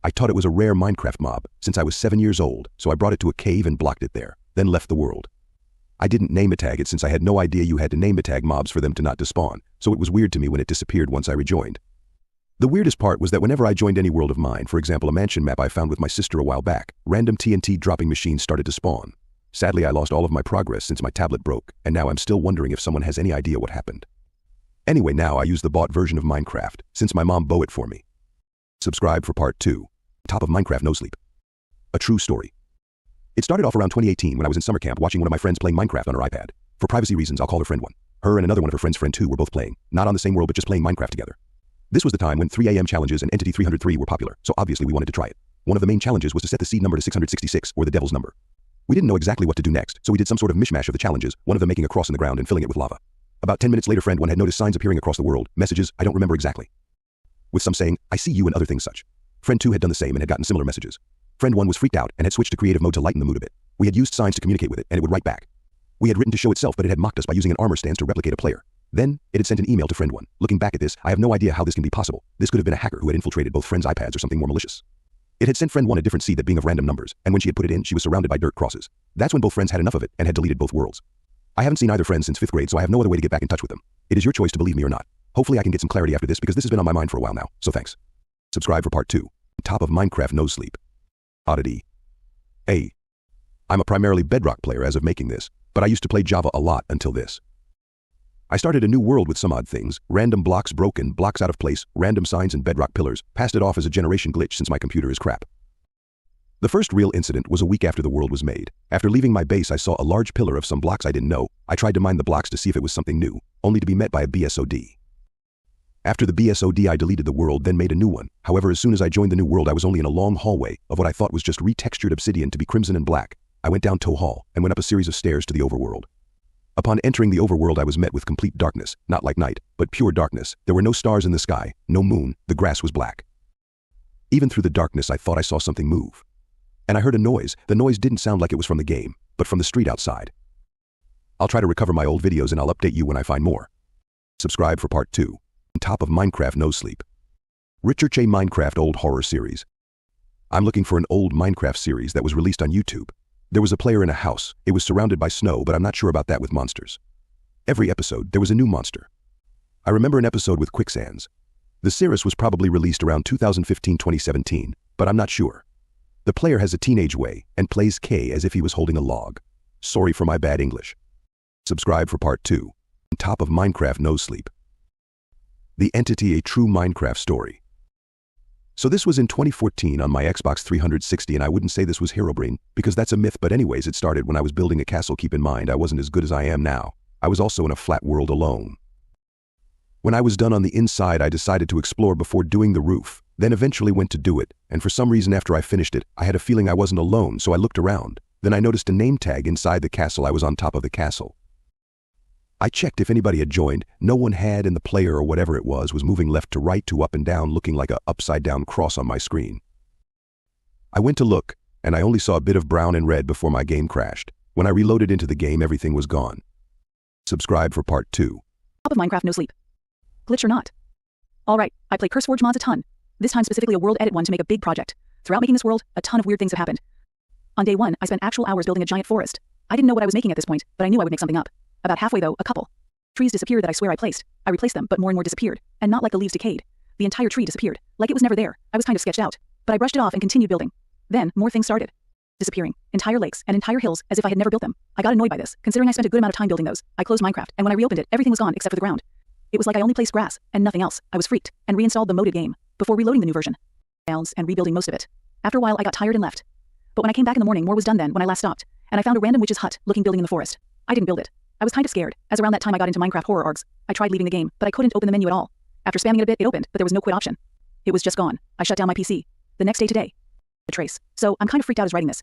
I thought it was a rare Minecraft mob, since I was 7 years old, so I brought it to a cave and blocked it there, then left the world. I didn't name a tag it since I had no idea you had to name a tag mobs for them to not despawn, so it was weird to me when it disappeared once I rejoined. The weirdest part was that whenever I joined any world of mine, for example a mansion map I found with my sister a while back, random TNT dropping machines started to spawn. Sadly I lost all of my progress since my tablet broke, and now I'm still wondering if someone has any idea what happened. Anyway, now I use the bought version of Minecraft, since my mom bought it for me. Subscribe for part 2. Top of Minecraft no sleep. A true story. It started off around 2018 when I was in summer camp watching one of my friends playing Minecraft on her iPad. For privacy reasons I'll call her friend 1. Her and another one of her friends, friend 2, were both playing, not on the same world but just playing Minecraft together. This was the time when 3 AM challenges and Entity 303 were popular, so obviously we wanted to try it. One of the main challenges was to set the seed number to 666, or the devil's number. We didn't know exactly what to do next, so we did some sort of mishmash of the challenges, one of them making a cross in the ground and filling it with lava. About 10 minutes later friend 1 had noticed signs appearing across the world, messages, I don't remember exactly. With some saying, I see you and other things such. Friend 2 had done the same and had gotten similar messages. Friend 1 was freaked out and had switched to creative mode to lighten the mood a bit. We had used signs to communicate with it, and it would write back. We had written to show itself, but it had mocked us by using an armor stance to replicate a player. Then, it had sent an email to Friend 1. Looking back at this, I have no idea how this can be possible. This could have been a hacker who had infiltrated both Friend's iPads or something more malicious. It had sent Friend 1 a different seed, that being of random numbers, and when she had put it in, she was surrounded by dirt crosses. That's when both friends had enough of it and had deleted both worlds. I haven't seen either friend since 5th grade, so I have no other way to get back in touch with them. It is your choice to believe me or not. Hopefully I can get some clarity after this, because this has been on my mind for a while now, so thanks. Subscribe for part 2. Top of Minecraft no sleep. Oddity. A. I'm a primarily Bedrock player as of making this, but I used to play Java a lot until this. I started a new world with some odd things: random blocks broken, blocks out of place, random signs and bedrock pillars, passed it off as a generation glitch since my computer is crap. The first real incident was a week after the world was made. After leaving my base, I saw a large pillar of some blocks I didn't know. I tried to mine the blocks to see if it was something new, only to be met by a BSOD. After the BSOD, I deleted the world, then made a new one. However, as soon as I joined the new world, I was only in a long hallway of what I thought was just retextured obsidian to be crimson and black. I went down Toe Hall and went up a series of stairs to the overworld. Upon entering the overworld, I was met with complete darkness, not like night, but pure darkness. There were no stars in the sky, no moon, the grass was black. Even through the darkness, I thought I saw something move. And I heard a noise. The noise didn't sound like it was from the game, but from the street outside. I'll try to recover my old videos and I'll update you when I find more. Subscribe for part 2. Top of Minecraft no sleep. Richard J. Minecraft old horror series. I'm looking for an old Minecraft series that was released on YouTube. There was a player in a house. It was surrounded by snow, but I'm not sure about that with monsters. Every episode, there was a new monster. I remember an episode with quicksands. The series was probably released around 2015-2017, but I'm not sure. The player has a teenage way and plays K as if he was holding a log. Sorry for my bad English. Subscribe for part 2. Top of Minecraft no sleep. The Entity, a true Minecraft story. So this was in 2014 on my Xbox 360, and I wouldn't say this was Herobrine, because that's a myth, but anyways, it started when I was building a castle. Keep in mind, I wasn't as good as I am now. I was also in a flat world alone. When I was done on the inside, I decided to explore before doing the roof, then eventually went to do it, and for some reason after I finished it, I had a feeling I wasn't alone, so I looked around. Then I noticed a name tag inside the castle. I was on top of the castle. I checked if anybody had joined. No one had, and the player, or whatever it was moving left to right to up and down, looking like a upside-down cross on my screen. I went to look, and I only saw a bit of brown and red before my game crashed. When I reloaded into the game, everything was gone. Subscribe for part 2. Top of Minecraft no sleep. Glitch or not? Alright, I play CurseForge mods a ton. This time specifically a world edit one to make a big project. Throughout making this world, a ton of weird things have happened. On day 1, I spent actual hours building a giant forest. I didn't know what I was making at this point, but I knew I would make something up. About halfway though, a couple trees disappeared that I swear I placed. I replaced them, but more and more disappeared. And not like the leaves decayed. The entire tree disappeared, like it was never there. I was kind of sketched out. But I brushed it off and continued building. Then, more things started disappearing. Entire lakes and entire hills, as if I had never built them. I got annoyed by this, considering I spent a good amount of time building those. I closed Minecraft, and when I reopened it, everything was gone except for the ground. It was like I only placed grass, and nothing else. I was freaked, and reinstalled the modded game, before reloading the new version. And rebuilding most of it. After a while, I got tired and left. But when I came back in the morning, more was done then when I last stopped, and I found a random witch's hut looking building in the forest. I didn't build it. I was kind of scared, as around that time I got into Minecraft horror args. I tried leaving the game, but I couldn't open the menu at all. After spamming it a bit, it opened, but there was no quit option. It was just gone. I shut down my PC. The next day today. The trace. So, I'm kind of freaked out as writing this.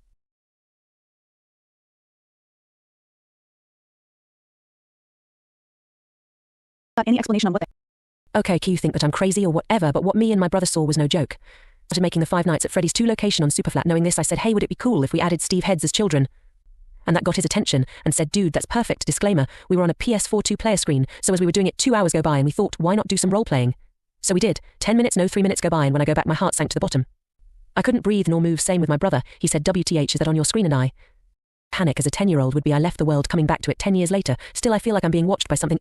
Got any explanation on what the... Okay, you think that I'm crazy or whatever, but what me and my brother saw was no joke. After making the Five Nights at Freddy's 2 location on Superflat, knowing this, I said, hey, would it be cool if we added Steve heads as children? And that got his attention, and said, dude, that's perfect. Disclaimer, we were on a PS4 2-player screen, so as we were doing it 2 hours go by, and we thought, why not do some role-playing? So we did. 10 minutes, no 3 minutes go by, and when I go back, my heart sank to the bottom. I couldn't breathe nor move, same with my brother. He said, WTH, is that on your screen? And I... Panic as a 10-year-old would be, I left the world, coming back to it 10 years later. Still, I feel like I'm being watched by something.